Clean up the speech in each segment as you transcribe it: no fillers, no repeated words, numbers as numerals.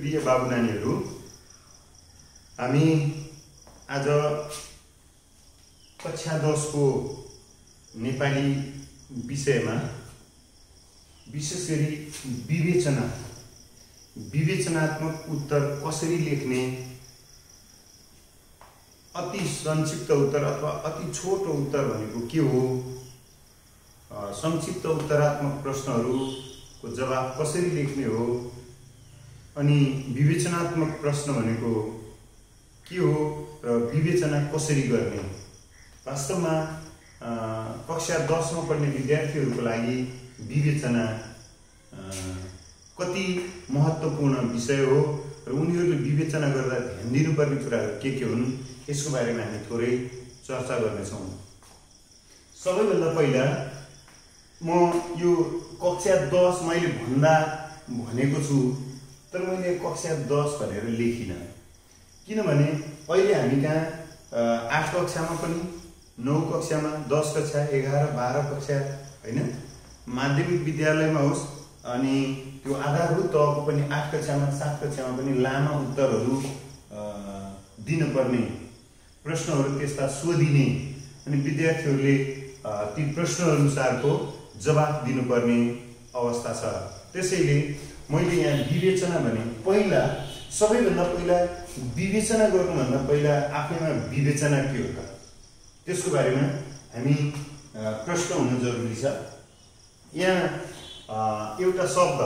प्रिय बाबु नानीहरू, हामी आज कक्षा 10 को नेपाली विषयमा विशेष गरी विवेचनात्मक उत्तर कसरी लेख्ने, अति संक्षिप्त उत्तर अथवा अति छोटो उत्तर भनेको के हो, संक्षिप्त उत्तरात्मक प्रश्नहरूको जवाब कसरी लेख्ने हो, अनि विवेचनात्मक प्रश्न भनेको के हो र विवेचना कसरी गर्ने। वास्तवमा कक्षा 10 मा पढ्ने विद्यार्थीहरूको लागि विवेचना कति महत्त्वपूर्ण विषय हो र उनीहरूले विवेचना गर्दा ध्यान दिनुपर्ने कुराहरू के हुन्, यसको बारेमा हामी थोरै चर्चा गर्नेछौँ। सबैभन्दा पहिला म यो कक्षा 10 मैले भनेको छु, तर मैले कक्षा 10 भनेर लेखिनँ, किनभने अहिले हामी कहाँ 8 कक्षामा पनि, 9 कक्षामा, 10 कक्षा, 11, 12 कक्षा हैन, माध्यमिक विद्यालयमा होस् अनि त्यो आधारभूत तहको पनि 8 कक्षामा, 7 कक्षामा पनि लामा उत्तरहरू दिनुपर्ने, प्रश्नहरू त्यस्ता सोधिने अनि विद्यार्थीहरूले ती प्रश्न अनुसारको जवाफ दिनुपर्ने अवस्था छ। त्यसैले मैले यहाँ विवेचना भने पहिला, सबैभन्दा पहिला विवेचना गर्नुभन्दा पहिला आफैमा विवेचना के हो त, त्यसको बारेमा हामी प्रश्न हुनु जरुरी छ। यहाँ एउटा शब्द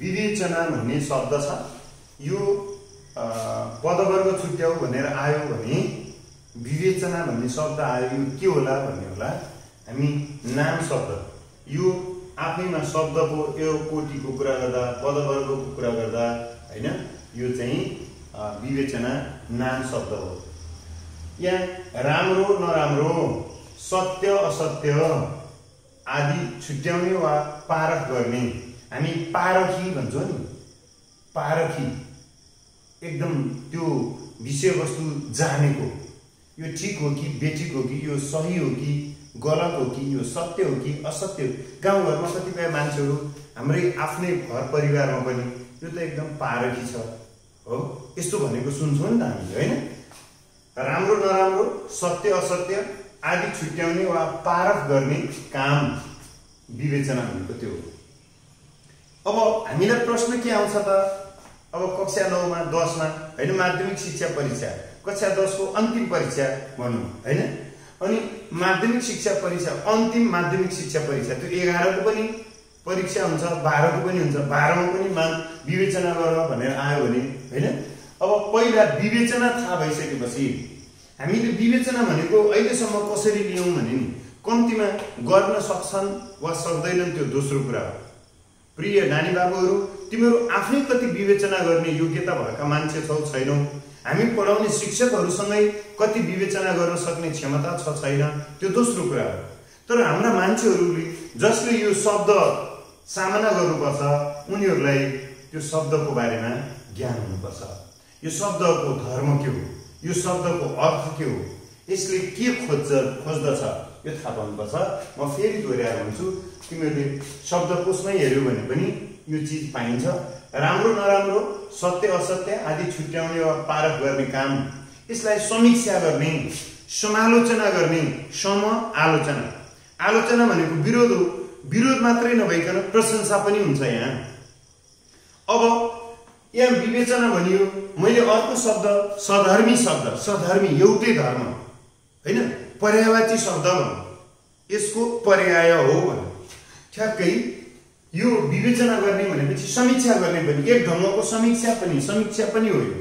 विवेचना भन्ने शब्द छ, यो पदवर्ग छुट्याउ भनेर आयो भने विवेचना भन्ने शब्द आयो, यो के होला भन्ने होला हामी नाम शब्द, यो आफैमा शब्दको यो कोटिको कुरा गर्दा, पदवर्गको कुरा गर्दा हैन, यो चाहिँ विवेचना नाम शब्द हो। यहाँ राम्रो नराम्रो, सत्य असत्य आदि छुट्याउने वा पारख गर्ने, हामी पारखी भन्छौँ नि, पारखी एकदम त्यो विषयवस्तु जानेको, यो ठिक हो कि बेठिक हो कि, यो सही हो कि गलत हो कि, यो सत्य हो कि असत्य हो। गाउँघरमा कतिपय मान्छेहरू हाम्रै आफ्नै घर परिवारमा पनि यो त एकदम पारखी छ हो, यस्तो भनेको सुन्छौँ नि त हामीले हैन। राम्रो नराम्रो, सत्य असत्य आदि छुट्याउने वा पारख गर्ने काम विवेचना भनेको त्यो हो। अब हामीलाई प्रश्न के आउँछ त, अब कक्षा 9 मा, 10 मा हैन, माध्यमिक शिक्षा परीक्षा, कक्षा 10 को अन्तिम परीक्षा भनौँ हैन, अनि माध्यमिक शिक्षा परीक्षा, अन्तिम माध्यमिक शिक्षा परीक्षा, त्यो 11 को पनि परीक्षा हुन्छ, 12 को पनि हुन्छ, 12 मा पनि विवेचना गर भनेर आयो भने हैन। अब पहिला विवेचना थाहा भइसकेपछि हामीले विवेचना भनेको अहिलेसम्म कसरी लियौं भने नि, कम्तीमा गर्न सक्छन् वा सक्दैनन् त्यो दोस्रो कुरा हो। प्रिय नानी बाबुहरू, तिमीहरू आफै कति विवेचना गर्ने योग्यता भएका मान्छे छौ छैनौ, हामी पढाउने शिक्षकहरूसँगै कति विवेचना गर्न सक्ने क्षमता छ छैन, त्यो दोस्रो कुरा हो। तर हाम्रा मान्छेहरूले जसले यो शब्द सामना गर्नुपर्छ, उनीहरूलाई त्यो शब्दको बारेमा ज्ञान हुनुपर्छ। यो शब्दको धर्म के हो, यो शब्दको अर्थ के हो, यसले के खोज्दछ, यो थाहा पाउनुपर्छ। म फेरि दोहोऱ्याएर भन्छु, तिमीहरूले शब्दकोशमै हेर्यौ भने पनि यो चिज पाइन्छ। राम्रो नराम्रो, सत्य असत्य आदि छुट्याउने वा पारख गर्ने काम, यसलाई समीक्षा गर्ने, समालोचना गर्ने, आलोचना। आलोचना भनेको विरोध हो, विरोध मात्रै नभइकन प्रशंसा पनि हुन्छ यहाँ। अब यहाँ विवेचना भनियो, मैले अर्को शब्द सधर्मी शब्द, सधर्मी एउटै धर्म हैन, पर्यायवाची शब्द भनौँ, यसको पर्याय हो भनौँ। ठ्याक्कै यो विवेचना गर्ने भनेपछि समीक्षा गर्ने पनि, एक ढङ्गको समीक्षा पनि हो यो।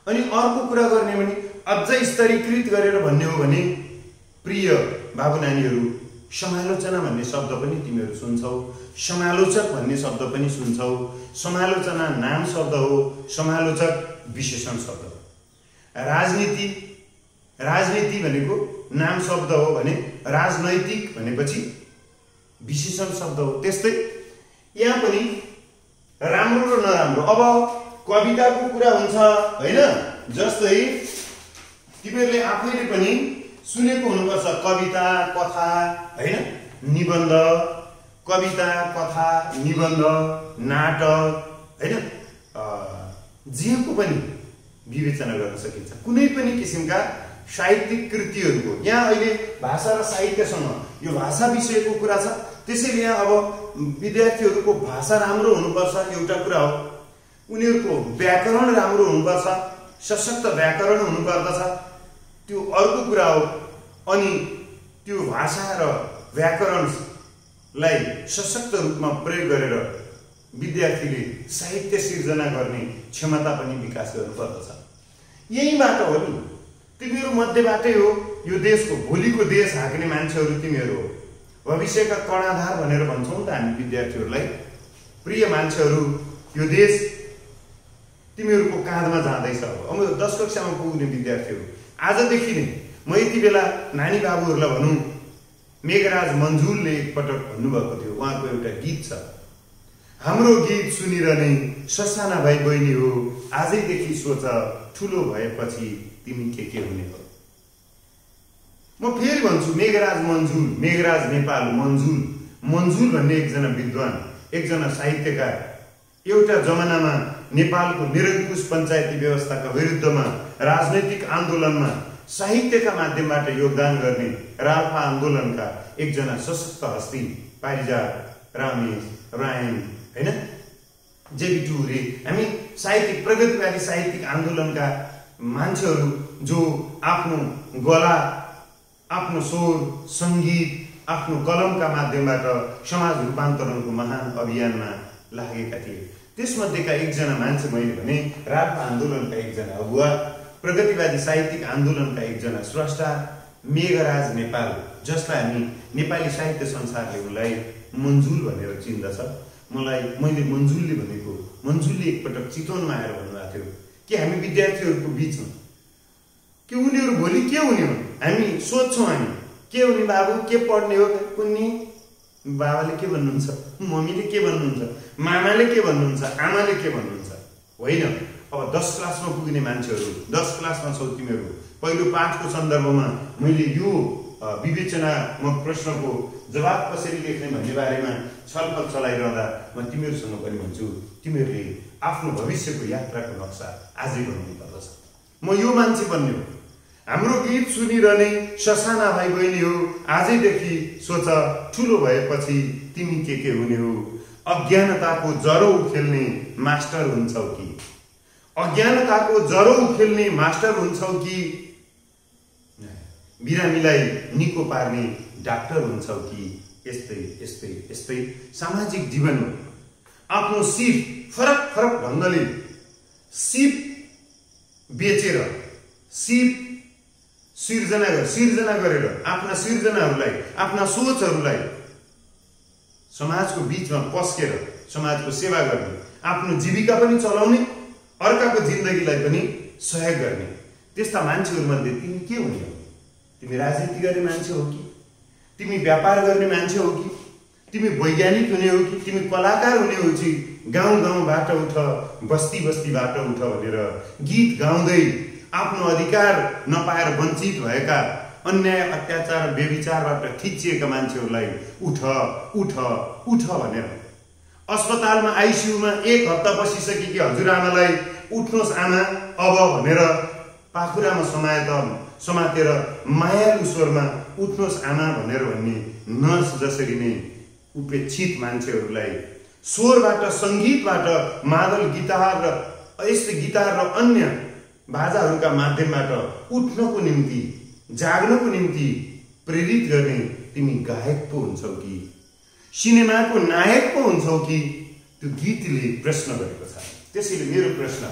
अनि अर्को कुरा गर्ने भने अझै स्तरीकृत गरेर भन्ने हो भने, प्रिय बाबु नानीहरू, समालोचना भन्ने शब्द पनि तिमीहरू सुन्छौ, समालोचक भन्ने शब्द पनि सुन्छौ। समालोचना नाम शब्द हो, समालोचक विशेषण शब्द हो। राजनीति भनेको नाम शब्द हो भने राजनैतिक भनेपछि विशेषण शब्द हो। त्यस्तै यहाँ पनि राम्रो र नराम्रो। अब कविताको कुरा हुन्छ हैन, जस्तै तिमीहरूले आफैले पनि सुनेको हुनुपर्छ, कविता कथा हैन, निबन्ध, कविता कथा निबन्ध नाटक हैन, जेको पनि विवेचना गर्न सकिन्छ। कुनै पनि किसिमका साहित्यिक कृतिहरूको यहाँ अहिले भाषा र साहित्यसँग यो भाषा विषयको कुरा छ। त्यसैले यहाँ अब विद्यार्थीहरूको भाषा राम्रो हुनुपर्छ एउटा कुरा हो, उनीहरूको व्याकरण राम्रो हुनुपर्छ, सशक्त व्याकरण हुनुपर्दछ त्यो अर्को कुरा हो। अनि त्यो भाषा र व्याकरणलाई सशक्त रूपमा प्रयोग गरेर विद्यार्थीले साहित्य सिर्जना गर्ने क्षमता पनि विकास गर्नुपर्दछ। यहीँबाट हो नि, तिमीहरू मध्येबाटै हो यो देशको भोलिको देश हाँक्ने मान्छेहरू तिमीहरू हो, भविष्यका कर्णाधार भनेर भन्छौँ नि त हामी विद्यार्थीहरूलाई। प्रिय मान्छेहरू, यो देश तिमीहरूको काँधमा जाँदैछ। अब 10 कक्षामा पुग्ने विद्यार्थीहरू आजदेखि नै म यति बेला नानी बाबुहरूलाई भनौँ, मेघराज मन्जुलले एकपटक भन्नुभएको थियो, उहाँको एउटा गीत छ, हाम्रो गीत सुनिरहने ससाना भाइ बहिनी हो, आजैदेखि सोच ठुलो भएपछि तिमी के हुने हो। म फेरि भन्छु, मेघराज मन्जुल, मेघराज नेपाल मन्जुल, मन्जुल भन्ने एकजना विद्वान, एकजना साहित्यकार, एउटा जमानामा नेपालको निरङ्कुश पञ्चायती व्यवस्थाका विरुद्धमा राजनैतिक आन्दोलनमा साहित्यका माध्यमबाट योगदान गर्ने राल्पा आन्दोलनका एकजना सशक्त हस्ती, पारिजात रमेश रायन हैन, जेबी टुरे, हामी साहित्यिक प्रगतिवादी साहित्यिक आन्दोलनका मान्छेहरू जो आफ्नो गला, आफ्नो स्वर, सङ्गीत, आफ्नो कलमका माध्यमबाट समाज रूपान्तरणको महान अभियानमा लागेका थिए। त्यसमध्येका एकजना मान्छे मैले भने राल्पा आन्दोलनका एकजना अगुवा, प्रगतिवादी साहित्यिक आन्दोलनका एकजना स्रष्टा मेघराज नेपाल, जसलाई हामी नेपाली साहित्य संसारले उनलाई मन्जुल भनेर चिन्दछ। मैले मन्जुलले भनेको, मन्जुलले एकपटक चितवनमा आएर भन्नुभएको थियो कि हामी विद्यार्थीहरूको बिचमा कि उनीहरू भोलि के हुने हो, हामी सोध्छौँ, हामी के हुने बाबु, के पढ्ने हो, कुन्नी बाबाले के भन्नुहुन्छ, मम्मीले के भन्नुहुन्छ, मामाले के भन्नुहुन्छ, आमाले के भन्नुहुन्छ, होइन। अब 10 क्लासमा पुग्ने मान्छेहरू, 10 क्लासमा छौ तिमीहरू, पहिलो पाठको सन्दर्भमा मैले यो विवेचनात्मक प्रश्नको जवाब कसरी लेख्ने भन्ने बारेमा छलफल चलाइरहँदा म तिमीहरूसँग पनि भन्छु, तिमीहरूले आफ्नो भविष्यको यात्राको नक्सा आजै बनाउनु पर्दछ। म यो मान्छे बन्ने हो, हाम्रो गीत सुनिरहने ससाना भाइ बहिनी हो, आजैदेखि सोच ठुलो भएपछि तिमी के हुने हो। अज्ञानताको जरो उखेल्ने मास्टर हुन्छौ कि, अज्ञानताको जरो उखेल्ने मास्टर हुन्छौ कि, बिरामीलाई निको पार्ने डाक्टर हुन्छौ कि। यस्तै यस्तै यस्तै सामाजिक जीवन आफ्नो सिप फरक फरक ढङ्गले सिप बेचेर, सिप सिर्जना गरेर आफ्ना सिर्जनाहरूलाई, आफ्ना सोचहरूलाई समाजको बिचमा पस्केर समाजको सेवा गर्ने, आफ्नो जीविका पनि चलाउने, अर्काको जिन्दगीलाई पनि सहयोग गर्ने, त्यस्ता मान्छेहरूमध्ये तिमी के हुने हो? तिमी राजनीति गर्ने मान्छे हो कि, तिमी व्यापार गर्ने मान्छे हो कि, तिमी वैज्ञानिक हुने हो कि, तिमी कलाकार हुने हो कि, गाउँ गाउँबाट उठ, बस्ती बस्तीबाट उठ भनेर गीत गाउँदै आफ्नो अधिकार नपाएर वञ्चित भएका, अन्याय अत्याचार व्यभिचारबाट थिचिएका मान्छेहरूलाई उठ उठ उठ भनेर, अस्पतालमा आइसियुमा 1 हप्ता बसिसकेकी हजुरआमालाई उठ्नुहोस् आमा अब भनेर पाखुरामा समातेर मायालु स्वरमा उठ्नुहोस् आमा भनेर भन्ने नर्स जसरी नै उपेक्षित मान्छेहरूलाई स्वरबाट, सङ्गीतबाट, मादल गिटार र यस्तै गिटार र अन्य बाजाहरूका माध्यमबाट उठ्नको निम्ति, जाग्नको निम्ति प्रेरित गर्ने तिमी गायक पो हुन्छौ कि, सिनेमाको नायक पो हुन्छौ कि, त्यो गीतले प्रश्न गरेको छ। त्यसैले मेरो प्रश्न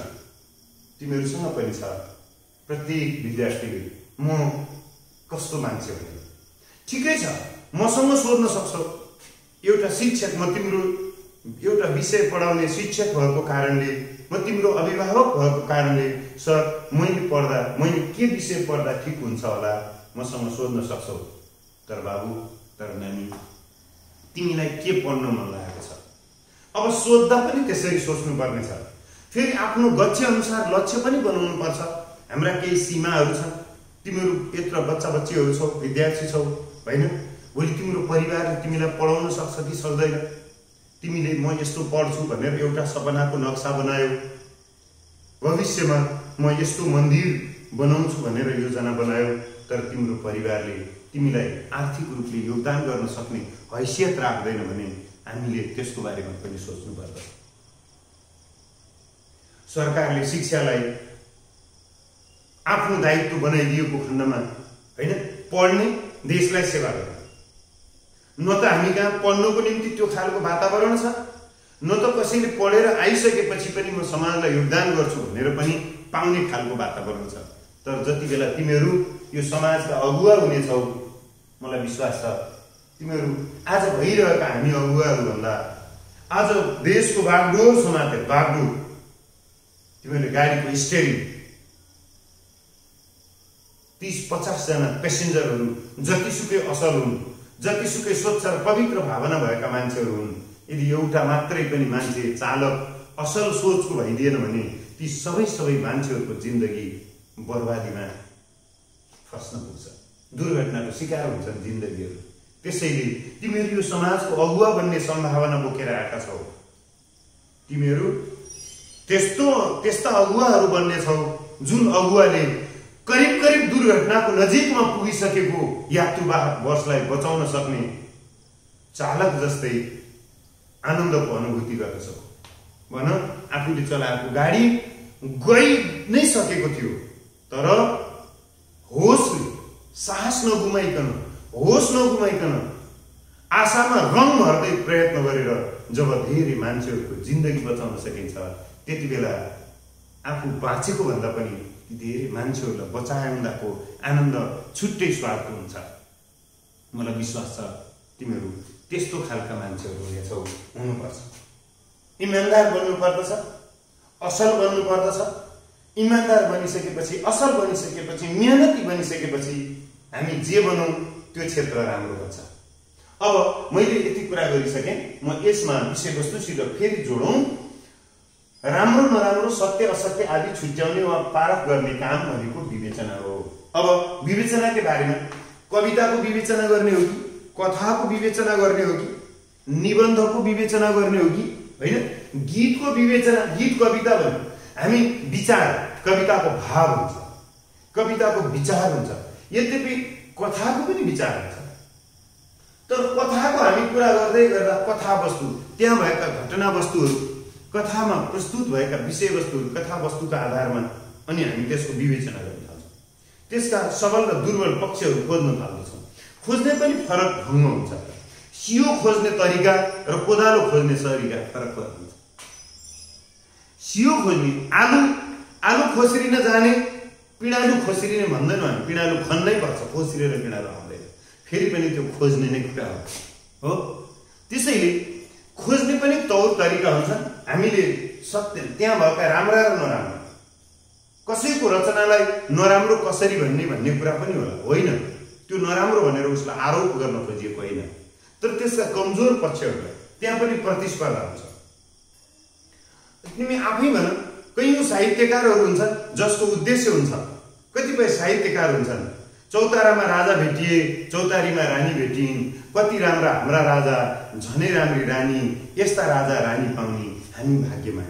तिमीहरूसँग पनि छ, प्रत्येक विद्यार्थीले, म कस्तो मान्छे हो? ठिकै छ, मसँग सोध्न सक्छौ। एउटा शिक्षक, म तिम्रो एउटा विषय पढाउने शिक्षक भएको कारणले, म तिम्रो अभिभावक भएको कारणले, सर मैले के विषय पढ्दा ठिक हुन्छ होला मसँग सोध्न सक्छौ। तर बाबु, तर नानी, तिमीलाई के पढ्न मन लागेको छ? अब सोध्दा पनि त्यसरी सोच्नु पर्ने छ। फेरि आफ्नो गच्छे अनुसार लक्ष्य पनि बनाउनु पर्छ। हाम्रा केही सीमाहरू छन्। तिमीहरू यत्र बच्चा बच्चीहरू छौ, विद्यार्थी छौ, होइन? भोलि तिम्रो परिवारले तिमीलाई पढाउन सक्छ कि सक्दैन? तिमीले म यस्तो पढ्छु भनेर एउटा सपनाको नक्सा बनायो, भविष्यमा म यस्तो मन्दिर बनाउँछु भनेर योजना बनायो, तर तिम्रो परिवारले तिमीलाई आर्थिक रूपले योगदान गर्न सक्ने हैसियत राख्दैन भने हामीले त्यसको बारेमा पनि सोच्नु पर्छ। सरकारले शिक्षालाई आफ्नो दायित्व बनाइदिएको खण्डमा हैन, पढ्ने देशलाई सेवा गर्ने, न त हामी कहाँ पढ्नुको निम्ति त्यो खालको वातावरण छ, न त कसैले पढेर आइसकेपछि पनि म समाजलाई योगदान गर्छु भनेर पनि पाउने खालको वातावरण छ। तर जति बेला तिमीहरू यो समाजका अगुवा हुनेछौ, मलाई विश्वास छ तिमीहरू आज भइरहेका हामी अगुवाहरू भन्दा आज देशको बागडोर समाते बागडोर तिमीहरूले गाडीको स्टेरिङ 30-50 जना पेसेन्जरहरू जतिसुकै असल हुन्, जतिसुकै स्वच्छ र पवित्र भावना भएका मान्छेहरू हुन्, यदि एउटा मात्रै पनि मान्छे चालक असल सोचको भइदिएन भने ती सबै मान्छेहरूको जिन्दगी बर्बादीमा फस्न पुग्छ, दुर्घटनाको शिकार हुन्छन् जिन्दगीहरू। त्यसैले तिमीहरू यो समाजको अगुवा बन्ने सम्भावना बोकेर आएका छौ। तिमीहरू त्यस्ता अगुवाहरू बन्ने छौ जुन अगुवाले करिब दुर्घटनाको नजिकमा पुगिसकेको यात्रुवाहक बसलाई बचाउन सक्ने चालक जस्तै आनन्दको अनुभूति गर्दछौ। भन आफूले चलाएको गाडी गइ नै सकेको थियो, तर साहस नगुमाइकन आशामा रङ भर्दै प्रयत्न गरेर जब धेरै मान्छेहरूको जिन्दगी बचाउन सकिन्छ, त्यति बेला आफू बाँचेको भन्दा पनि धेरै मान्छेहरूलाई बचाउँदाको आनन्द छुट्टै स्वादको हुन्छ। मलाई विश्वास छ तिमीहरू त्यस्तो खालका मान्छेहरू हुनुपर्छ। इमान्दार बन्नुपर्दछ, असल बन्नुपर्दछ। इमान्दार बनिसकेपछि, असल बनिसकेपछि, मेहनती बनिसकेपछि हामी जे बनौँ त्यो क्षेत्र राम्रो हुन्छ। अब मैले यति कुरा गरिसकेँ, म यसमा विषयवस्तुसित फेरि जोडौँ। राम्रो नराम्रो, सत्य असत्य आदि छुट्याउने वा पारख गर्ने काम भनेको विवेचना हो। अब विवेचनाकै बारेमा कविताको विवेचना गर्ने हो कि, कथाको विवेचना गर्ने हो कि, निबन्धको विवेचना गर्ने हो कि होइन, गीतको विवेचना, गीत कविता भने हामी विचार, कविताको भाव हुन्छ, कविताको विचार हुन्छ। यद्यपि कथाको पनि विचार हुन्छ, तर कथाको हामी कुरा गर्दै गर्दा कथावस्तु, त्यहाँ भएका घटना वस्तुहरू, कथामा प्रस्तुत भएका विषयवस्तुहरू, कथावस्तुका आधारमा अनि हामी त्यसको विवेचना गर्न थाल्छौँ। त्यसका सबल र दुर्बल पक्षहरू खोज्न थाल्दछौँ। खोज्ने पनि फरक ढङ्गमा हुन्छ। सियो खोज्ने तरिका र कोदालो खोज्ने तरिका फरक हुन्छ। सियो खोज्ने, आलु खोस्रिन जाने पिँडालु खोस्रिने भन्दैनौँ हामी, पिँडालु खन्नै पर्छ, खोस्रिएर पिँडालु आउँदैन, फेरि पनि त्यो खोज्ने नै कुरा हो। त्यसैले खोज्ने पनि तौर तरिका हुन्छन्। हामीले सत्य, त्यहाँ भएका राम्रा र नराम्रा, कसैको रचनालाई नराम्रो कसरी भन्ने कुरा पनि होला, होइन, त्यो नराम्रो भनेर उसलाई आरोप गर्न खोजिएको होइन, तर त्यसका कमजोर पक्षहरूलाई त्यहाँ पनि प्रतिस्पर्धा हुन्छ। तिमी आफै भन, कयौं साहित्यकारहरू हुन्छन् जसको उद्देश्य हुन्छ, कतिपय साहित्यकार हुन्छन् चौतारामा राजा भेटिए, चौतारीमा रानी भेटिन्, कति राम्रा हाम्रा राजा, झनै राम्री रानी, यस्ता राजा रानी पाउने हामी भाग्यमा।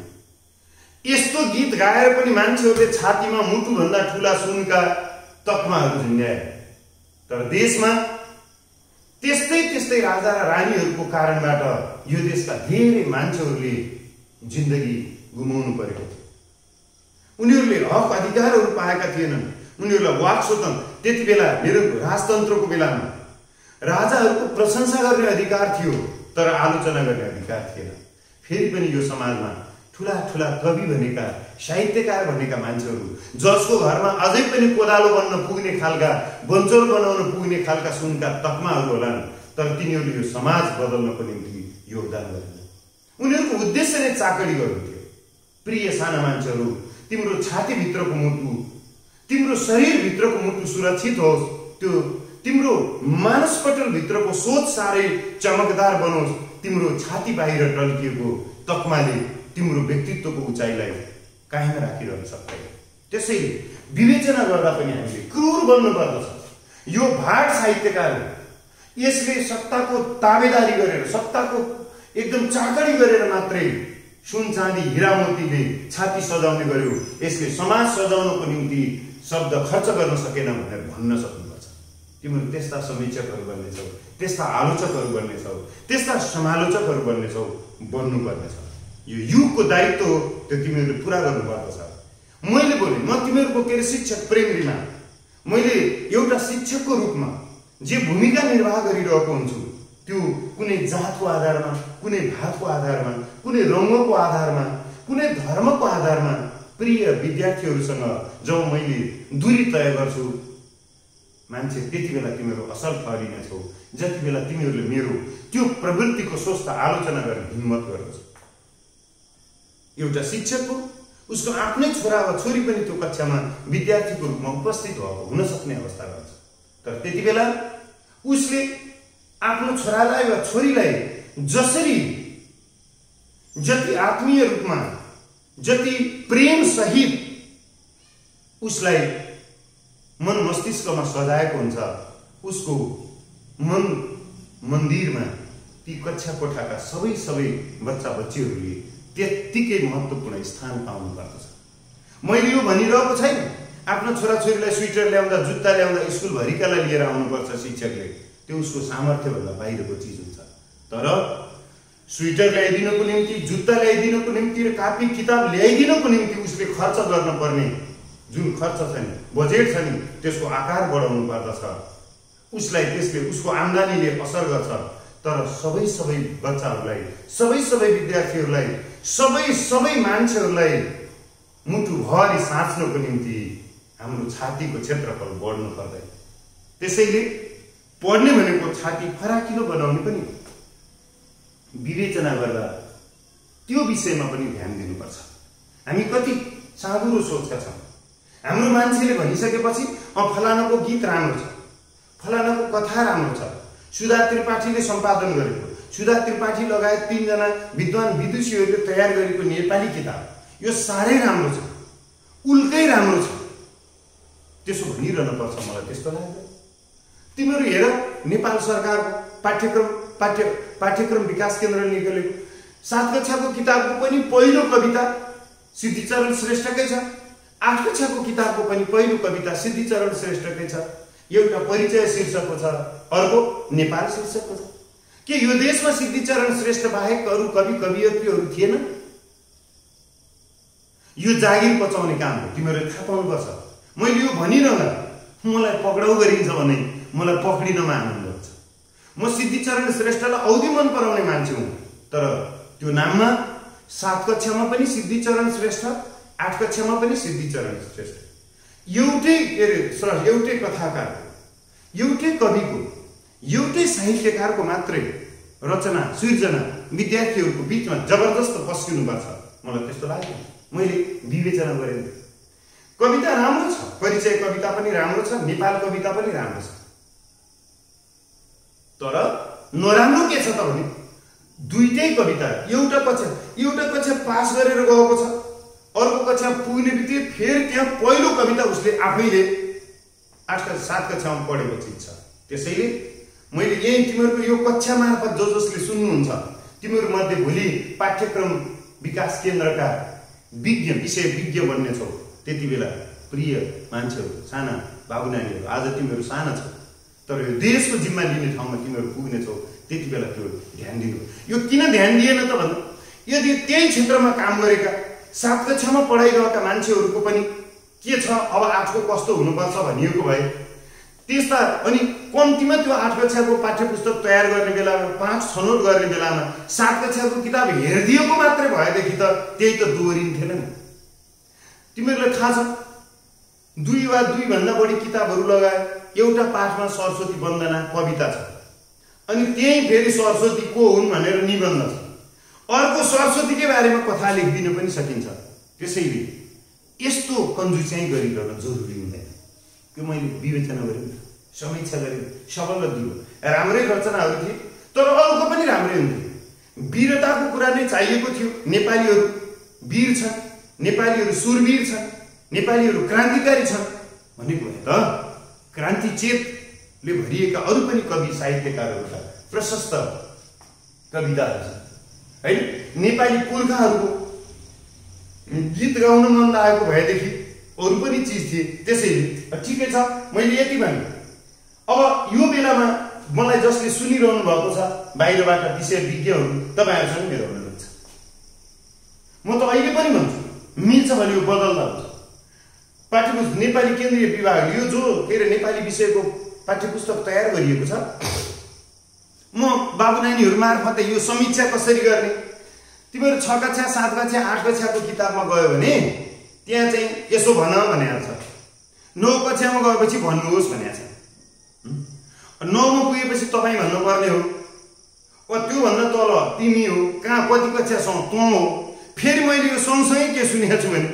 यस्तो गीत गाएर पनि मान्छेहरूले छातीमा मुटुभन्दा ठुला सुनका तकमाहरू झुन्ड्याए। तर देशमा त्यस्तै राजा र रानीहरूको कारणबाट यो देशका धेरै मान्छेहरूले जिन्दगी गुमाउनु परेको थियो। उनीहरूले हक अधिकारहरू पाएका थिएनन्, उनीहरूलाई वाक स्वतन्त्र, त्यति बेला मेरो राजतन्त्रको बेलामा राजाहरूको प्रशंसा गर्ने अधिकार थियो, तर आलोचना गर्ने अधिकार थिएन। फेरि पनि यो समाजमा ठुला कवि भनेका, साहित्यकार भनेका मान्छेहरू, जसको घरमा अझै पनि कोदालो बन्न पुग्ने खालका, बन्चर बनाउन पुग्ने खालका सुनका तकमाहरू होलान्, तर तिनीहरूले यो समाज बदल्नको निम्ति योगदान गरेनन्। उनीहरूको उद्देश्य नै चाकडी गर्नु थियो। प्रिय साना मान्छेहरू, तिम्रो छातीभित्रको मुटु, तिम्रो शरीरभित्रको मुटु सुरक्षित होस्, त्यो तिम्रो मानसपटलभित्रको सोच साह्रै चमकदार बनोस्। तिम्रो छाती बाहिर टल्किएको तकमाले तिम्रो व्यक्तित्वको उचाइलाई कायम राखिरहन सक्दैन। त्यसैले विवेचना गर्दा पनि हामीले क्रूर बन्नु पर्दछ। यो भाट साहित्यकार हो, यसले सत्ताको ताबेदारी गरेर, सत्ताको एकदम चाकडी गरेर मात्रै सुन चाँदी हीरा मोतीले छाती सजाउने गर्यो, यसले समाज सजाउनको निम्ति शब्द खर्च गर्न सकेन भनेर भन्न सक्नुपर्छ। तिमीहरू त्यस्ता समीक्षकहरू बन्नेछौ, त्यस्ता आलोचकहरू बन्नेछौ, त्यस्ता समालोचकहरू बन्नेछौ, बन्नुपर्नेछ। यो युगको दायित्व हो, त्यो तिमीहरूले पुरा गर्नुपर्दछ। मैले बोले, म तिमीहरूको के अरे शिक्षक प्रेम रिमा, मैले एउटा शिक्षकको रूपमा जे भूमिका निर्वाह गरिरहेको हुन्छु त्यो कुनै जातको आधारमा, कुनै भातको आधारमा, कुनै रङ्गको आधारमा, कुनै धर्मको आधारमा प्रिय विद्यार्थीहरूसँग जब मैले दूरी तय गर्छु मान्छे, त्यति बेला तिमीहरू असल ठहरिनेछौ जति बेला तिमीहरूले मेरो त्यो प्रवृत्तिको स्वस्थ आलोचना गर्ने हिम्मत गर्दछ। एउटा शिक्षकको उसको आफ्नै छोरा वा छोरी पनि त्यो कक्षामा विद्यार्थीको रूपमा उपस्थित हुन सक्ने अवस्था रहन्छ, तर त्यति बेला उसले आफ्नो छोरालाई वा छोरीलाई जति आत्मीय रूपमा, जति प्रेम सहित उसलाई मन मस्तिष्कमा सजाएको हुन्छ, उसको मन मन्दिरमा ती कक्षा कोठाका सबै बच्चा बच्चीहरूले त्यत्तिकै महत्त्वपूर्ण स्थान पाउनु पर्दछ। मैले यो भनिरहेको छैन आफ्नो छोराछोरीलाई स्वेटर ल्याउँदा, जुत्ता ल्याउँदा स्कुलभरिकालाई लिएर आउनुपर्छ शिक्षकले, त्यो उसको सामर्थ्यभन्दा बाहिरको चिज हुन्छ। तर स्वेटर ल्याइदिनको निम्ति, जुत्ता ल्याइदिनको निम्ति र कापी किताब ल्याइदिनको निम्ति उसले खर्च गर्न पर्ने जुन खर्च छ नि, बजेट छ नि, त्यसको आकार बढाउनु पर्दछ। उसलाई त्यसले उसको आम्दानीले असर गर्छ। तर सबै बच्चाहरूलाई, सबै विद्यार्थीहरूलाई, सबै मान्छेहरूलाई मुटुभरि साँच्नको निम्ति हाम्रो छातीको क्षेत्रफल बढ्नु पर्दैन। त्यसैले पढ्ने भनेको छाती फराकिलो बनाउने पनि विवेचना गर्दा त्यो विषयमा पनि ध्यान दिनुपर्छ। हामी कति साँघुरो सोचका छौँ। हाम्रो मान्छेले भनिसकेपछि फलानाको गीत राम्रो छ, फलानाको कथा राम्रो छ, सुधा त्रिपाठीले सम्पादन गरेको, सुधा त्रिपाठी लगायत 3 जना विद्वान विदुषीहरूले तयार गरेको नेपाली किताब यो साह्रै राम्रो छ, उल्कै राम्रो छ, त्यसो भनिरहनु पर्छ। मलाई त्यस्तो लाग्छ। तिमीहरू हेर, नेपाल सरकारको पाठ्यक्रम विकास केन्द्रले निकालेको 7 कक्षाको किताबको पनि पहिलो कविता सिद्धिचरण श्रेष्ठकै छ, 8 कक्षाको किताबको पनि पहिलो कविता सिद्धिचरण श्रेष्ठकै छ। एउटा परिचय शीर्षकको छ, अर्को नेपाल शीर्षकको छ। के यो देशमा सिद्धिचरण श्रेष्ठ बाहेक अरू कवियत्रीहरू थिएन? यो जागिर बचाउने काम हो, तिमीहरूले थाहा पाउनुपर्छ। मैले यो भनिरहँदा मलाई पक्राउ गरिन्छ भने मलाई पक्रिनमा आनन्द हुन्छ। म सिद्धिचरण श्रेष्ठलाई औधी मन पराउने मान्छे हुँ, तर त्यो नाममा 7 कक्षामा पनि सिद्धिचरण श्रेष्ठ, 8 कक्षामा पनि सिद्धिचरण श्रेष्ठ, एउटै कथाकारको, एउटै कविको, एउटै साहित्यकारको मात्रै रचना सिर्जना विद्यार्थीहरूको बिचमा जबरजस्त पस्किनुपर्छ। मलाई त्यस्तो लाग्यो। मैले विवेचना गरेँ, कविता राम्रो छ, परिचय कविता पनि राम्रो छ, नेपाल कविता पनि राम्रो छ, तर नराम्रो के छ त भने दुईटै कविता एउटा कक्षा पास गरेर गएको छ, अर्को कक्षा पुग्ने बित्तिकै फेरि त्यहाँ पहिलो कविता उसले आफैले 7 कक्षामा पढेपछि छ। त्यसैले मैले यही तिमीहरूको यो कक्षा मार्फत जसले सुन्नुहुन्छ, तिमीहरू मध्ये भोलि पाठ्यक्रम विकास केन्द्रका विषय विज्ञ बन्नेछौ। त्यति बेला प्रिय मान्छेहरू, साना बाबु नानीहरू, आज तिमीहरू साना छौ तर यो देशको जिम्मा लिने ठाउँमा तिमीहरू पुग्नेछौ। त्यति बेला त्यो ध्यान दिनु। यो किन ध्यान दिएन त भन्दा यदि त्यही क्षेत्रमा काम गरेका 7 कक्षामा पढाइरहेका मान्छेहरूको पनि के छ, अब 8को कस्तो हुनुपर्छ भनिएको भए त्यस्ता, अनि कम्तीमा त्यो 8 कक्षाको पाठ्यपुस्तक तयार गर्ने बेलामा, 5 छनौट गर्ने बेलामा 7 कक्षाको किताब हेरिदिएको मात्रै भएदेखि त त्यही त दोहोरिन्थेन नि। तिमीहरूलाई थाहा छ, 2 वा 2 भन्दा बढी किताबहरू लगाए एउटा पाठमा सरस्वती वन्दना कविता छ, अनि त्यही फेरि सरस्वती को हुन् भनेर निबन्ध छ, अर्को सरस्वतीकै बारेमा कथा लेखिदिन पनि सकिन्छ। त्यसैले यस्तो कन्जुस्याइ गरिरहन जरुरी हुँदैन। त्यो मैले विवेचना गरेँ, समीक्षा गरेँ, सबल दियो, राम्रै रचनाहरू थिए, तर अरूको पनि राम्रै हुन्थे। वीरताको कुरा नै चाहिएको थियो। नेपालीहरू वीर छन्, नेपालीहरू सुरवीर छन्, नेपालीहरू क्रान्तिकारी छन् भनेको भए त क्रान्ति चेतले भरिएका अरू पनि कवि साहित्यकारहरूका प्रशस्त कविताहरू छन्, हैन? नेपाली पुर्खाहरूको गीत गाउन मन लागेको भएदेखि अरू पनि चिज थिए। त्यसैले ठिकै छ, मैले यति भने। अब यो बेलामा मलाई जसले सुनिरहनु भएको छ बाहिरबाट विषय विज्ञहरू, तपाईँहरूसँग मेरो अनुरोध छ, म त अहिले पनि भन्छु मिल्छ भने यो बदल्दा हुन्छ। पाठ्यपुस्तक नेपाली केन्द्रीय विभाग यो जो के अरे नेपाली विषयको पाठ्यपुस्तक तयार गरिएको छ, म बाबु नानीहरू मार्फत यो समीक्षा कसरी गर्ने, तिमीहरू 6 कक्षा 7 कक्षा 8 कक्षाको किताबमा गयो भने त्यहाँ चाहिँ यसो भन भनेको छ। 9 कक्षामा गएपछि भन्नुहोस् भनेको छ। 9 मा पुगेपछि तपाईँ भन्नुपर्ने हो, त्योभन्दा तल तिमी हो, कहाँ कति कक्षासम्म तँ हो। फेरि मैले यो सँगसँगै के सुनेको छु भने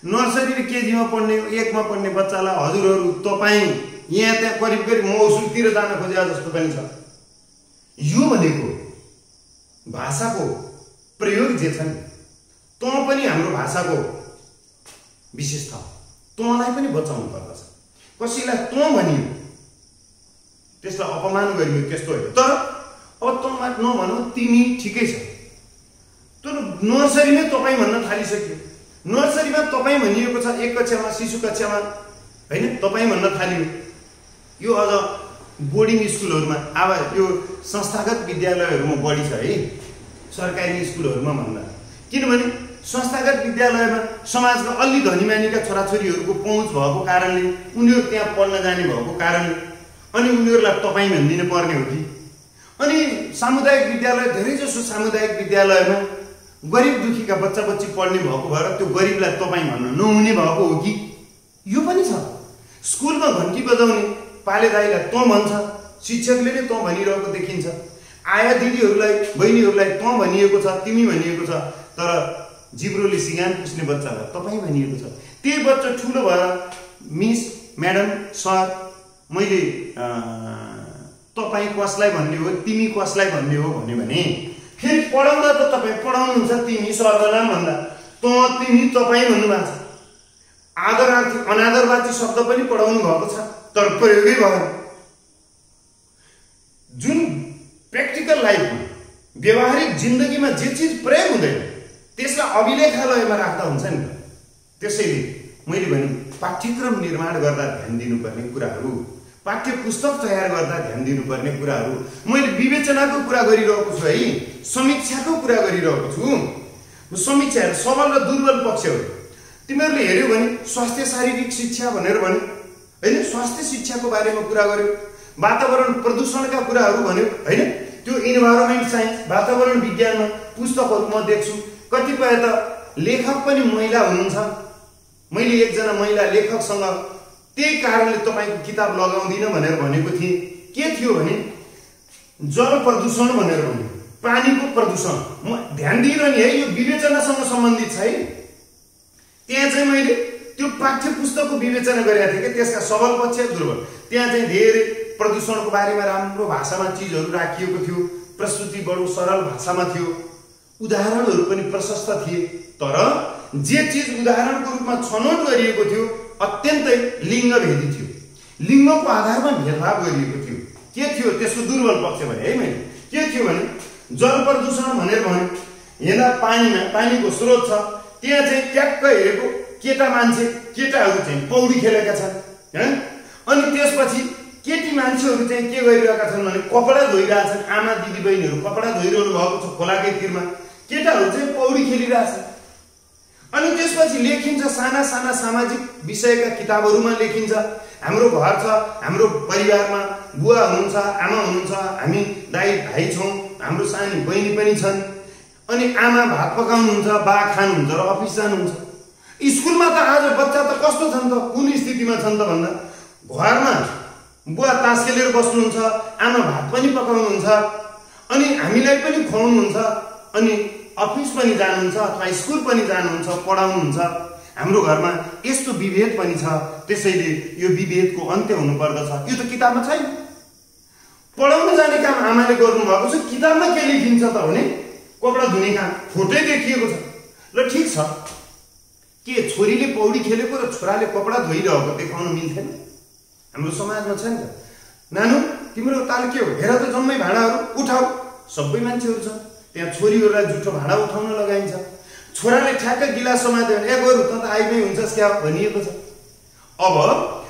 नर्सरी र केजीमा पढ्ने 1 मा पढ्ने बच्चालाई हजुरहरू तपाईँ यहाँ त्यहाँ करिब करिब मौसुलतिर जान खोजेको जस्तो पनि छ। यो भनेको भाषाको प्रयोग जे छ नि, तँ पनि हाम्रो भाषाको विशेषता, तँलाई पनि बचाउनु पर्दछ। कसैलाई तँ भनियो त्यसलाई अपमान गरियो त्यस्तो होइन। तर अब तँमा नभनौ, तिमी ठिकै छ, तर नर्सरीमै तपाईँ भन्न थालिसक्यो। नर्सरीमा तपाईँ भनिएको छ, 1 कक्षामा शिशु कक्षामा होइन तपाईँ भन्न थालियो। यो अझ बोर्डिङ स्कुलहरूमा, अब यो संस्थागत विद्यालयहरूमा बढी छ है सरकारी स्कुलहरूमा भन्दा। किनभने संस्थागत विद्यालयमा समाजका अलि धनीमानीका छोराछोरीहरूको पहुँच भएको कारणले, उनीहरू त्यहाँ पढ्न जाने भएको कारणले अनि उनीहरूलाई तपाईँ भनिदिनु पर्ने हो कि। अनि सामुदायिक विद्यालय, धेरैजसो सामुदायिक विद्यालयमा गरिब दुखीका बच्चा बच्ची पढ्ने भएको भएर त्यो गरिबलाई तपाईँ भन्न नहुने भएको हो कि। यो पनि छ। स्कुलमा घन्टी बजाउने पाले दाइलाई तँ भन्छ, शिक्षकले नै तँ भनिरहेको देखिन्छ। आया दिदीहरूलाई बहिनीहरूलाई तँ भनिएको छ, तिमी भनिएको छ, तर जिब्रोले सिगान पुस्ने बच्चालाई तपाईँ भनिएको छ। त्यही बच्चा ठुलो भएर मिस, म्याडम, सर, मैले तपाईँ कसलाई भन्ने हो, तिमी कसलाई भन्ने हो भन्यो भने फेरि पढाउँदा त तपाईँ पढाउनुहुन्छ, तिमी सर्वनाम भन्दा तँ तिमी तपाईँ भन्नुभएको छ। आदरार्थी अनादरवाची शब्द पनि पढाउनु भएको छ, तर प्रयोगै भएन। जुन प्र्याक्टिकल लाइफमा व्यवहारिक जिन्दगीमा जे चिज प्रयोग हुँदैन त्यसलाई अभिलेखालयमा राख्दा हुन्छ नि त। त्यसैले मैले भने पाठ्यक्रम निर्माण गर्दा ध्यान दिनुपर्ने कुराहरू, पाठ्य पुस्तक तयार गर्दा ध्यान दिनुपर्ने कुराहरू। मैले विवेचनाको कुरा गरिरहेको छु है, समीक्षाको कुरा गरिरहेको छु। समीक्षा सबल र दुर्बल पक्षहरू तिमीहरूले हेर्यौ भने स्वास्थ्य शारीरिक शिक्षा भनेर भन्यो होइन, स्वास्थ्य शिक्षाको बारेमा कुरा गर्यो। वातावरण प्रदूषणका कुराहरू भन्यो होइन, त्यो इन्भाइरोमेन्ट साइन्स वातावरण विज्ञानमा पुस्तकहरू म देख्छु। कतिपय त लेखक पनि महिला हुनुहुन्छ। मैले एकजना महिला लेखकसँग त्यही कारणले तपाईँको किताब लगाउँदिनँ भनेर भनेको थिएँ। के थियो भने जल प्रदूषण भनेर भन्यो, पानीको प्रदूषण। म ध्यान दिइरहने है, यो विवेचनासँग सम्बन्धित छ है। त्यहाँ चाहिँ मैले त्यो पाठ्य पुस्तकको विवेचना गरेका थिएँ कि त्यसका सबल पक्ष दुर्बल। त्यहाँ चाहिँ धेरै प्रदूषणको बारेमा राम्रो भाषामा चिजहरू राखिएको थियो, प्रस्तुति बडो सरल भाषामा थियो, उदाहरणहरू पनि प्रशस्त थिए। तर जे चिज उदाहरणको रूपमा छनौट गरिएको थियो अत्यन्तै लिङ्गभेदी थियो, लिङ्गको आधारमा भेदभाव गरिएको थियो। के थियो त्यसको दुर्बल पक्ष भने है मैले, के थियो भने जल प्रदूषण भनेर भन्यो। यहाँ पानीमा पानीको स्रोत छ, त्यहाँ चाहिँ ट्याक्क हेरेको केटा मान्छे केटाहरू चाहिँ पौडी खेलेका छन् हैन। अनि त्यसपछि केटी मान्छेहरू चाहिँ के गरिरहेका छन् भने कपडा धोइरहेछन्। आमा दिदी बहिनीहरू कपडा धोइरहनु भएको छ खोलाकै तिरमा, केटाहरू चाहिँ पौडी खेलिरहेछन्। अनि त्यसपछि लेखिन्छ साना साना सामाजिक विषयका किताबहरूमा लेखिन्छ। हाम्रो घर छ, हाम्रो परिवारमा बुवा हुनुहुन्छ, आमा हुनुहुन्छ, हामी दाइ भाइ छौँ, हाम्रो सानी बहिनी पनि छन्। अनि आमा भात पकाउनुहुन्छ, बा खानुहुन्छ र अफिस जानुहुन्छ। स्कुलमा त आज बच्चा त कस्तो छन् त, कुन स्थितिमा छन् त भन्दा घरमा बुवा तास खेलेर बस्नुहुन्छ, आमा भात पनि पकाउनुहुन्छ, अनि हामीलाई पनि खुवाउनुहुन्छ, अनि अफिस पनि जानुहुन्छ अथवा स्कुल पनि जानुहुन्छ, पढाउनुहुन्छ। हाम्रो घरमा यस्तो विभेद पनि छ। त्यसैले यो विभेदको अन्त्य हुनुपर्दछ। यो त किताबमा छैन। पढाउन जाने काम आमाले गर्नुभएको छ, किताबमा के लेखिन्छ त भने कपडा धुने काम फोटै देखिएको छ। ल ठिक छ, के छोरीले पौडी खेलेको र छोराले कपडा धोइरहेको देखाउन मिल्थेन? हाम्रो समाजमा छ नि त। नानु तिम्रो ताल के हो, हेर त जम्मै भाँडाहरू उठाऊ। सबै मान्छेहरू छ त्यहाँ, छोरीहरूलाई जुठो भाँडा उठाउन लगाइन्छ। छोराले ठ्याक्क गिलास समात्यो भने ए गोरु त आइमै हुन्छस् क्या भनिएको छ। अब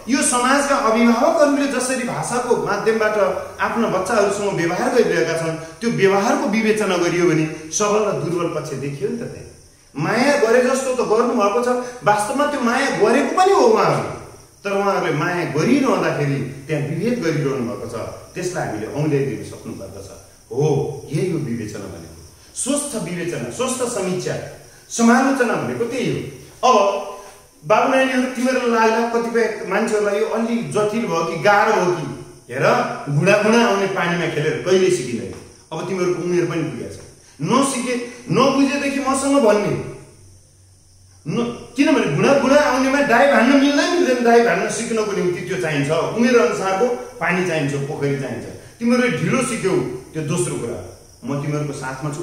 यो समाजका अभिभावकहरूले जसरी भाषाको माध्यमबाट आफ्ना बच्चाहरूसँग व्यवहार गरिरहेका छन् त्यो व्यवहारको विवेचना गरियो भने सबल र दुर्बल पक्ष देखियो नि त। त्यहाँ माया गरे जस्तो त गर्नुभएको छ, वास्तवमा त्यो माया गरेको पनि हो उहाँहरूले, तर उहाँहरूले माया गरिरहँदाखेरि त्यहाँ विभेद गरिरहनु भएको छ। त्यसलाई हामीले औँल्याइदिन सक्नुपर्दछ। हो, यही हो विवेचना भनेको। स्वस्थ विवेचना, स्वस्थ समीक्षा, समालोचना भनेको त्यही हो। अब बाबु नानीहरू तिमीहरूलाई लाग्ला कतिपय मान्छेहरूलाई यो अलि जटिल भयो कि गाह्रो हो कि हेर घुँडा आउने पानीमा खेलेर कहिले सिकिँदैन। अब तिमीहरूको उमेर पनि पुगेको छ, नसिके नबुझेदेखि मसँग भन्ने किनभने घुँडा आउनेमा डाइ भान्न मिल्दैन। डाइ भान्न सिक्नको निम्ति त्यो चाहिन्छ, उमेर अनुसारको पानी चाहिन्छ, पोखरी चाहिन्छ। तिमीहरूले ढिलो सिक्यौ त्यो दोस्रो कुरा। म तिमीहरूको साथमा छु।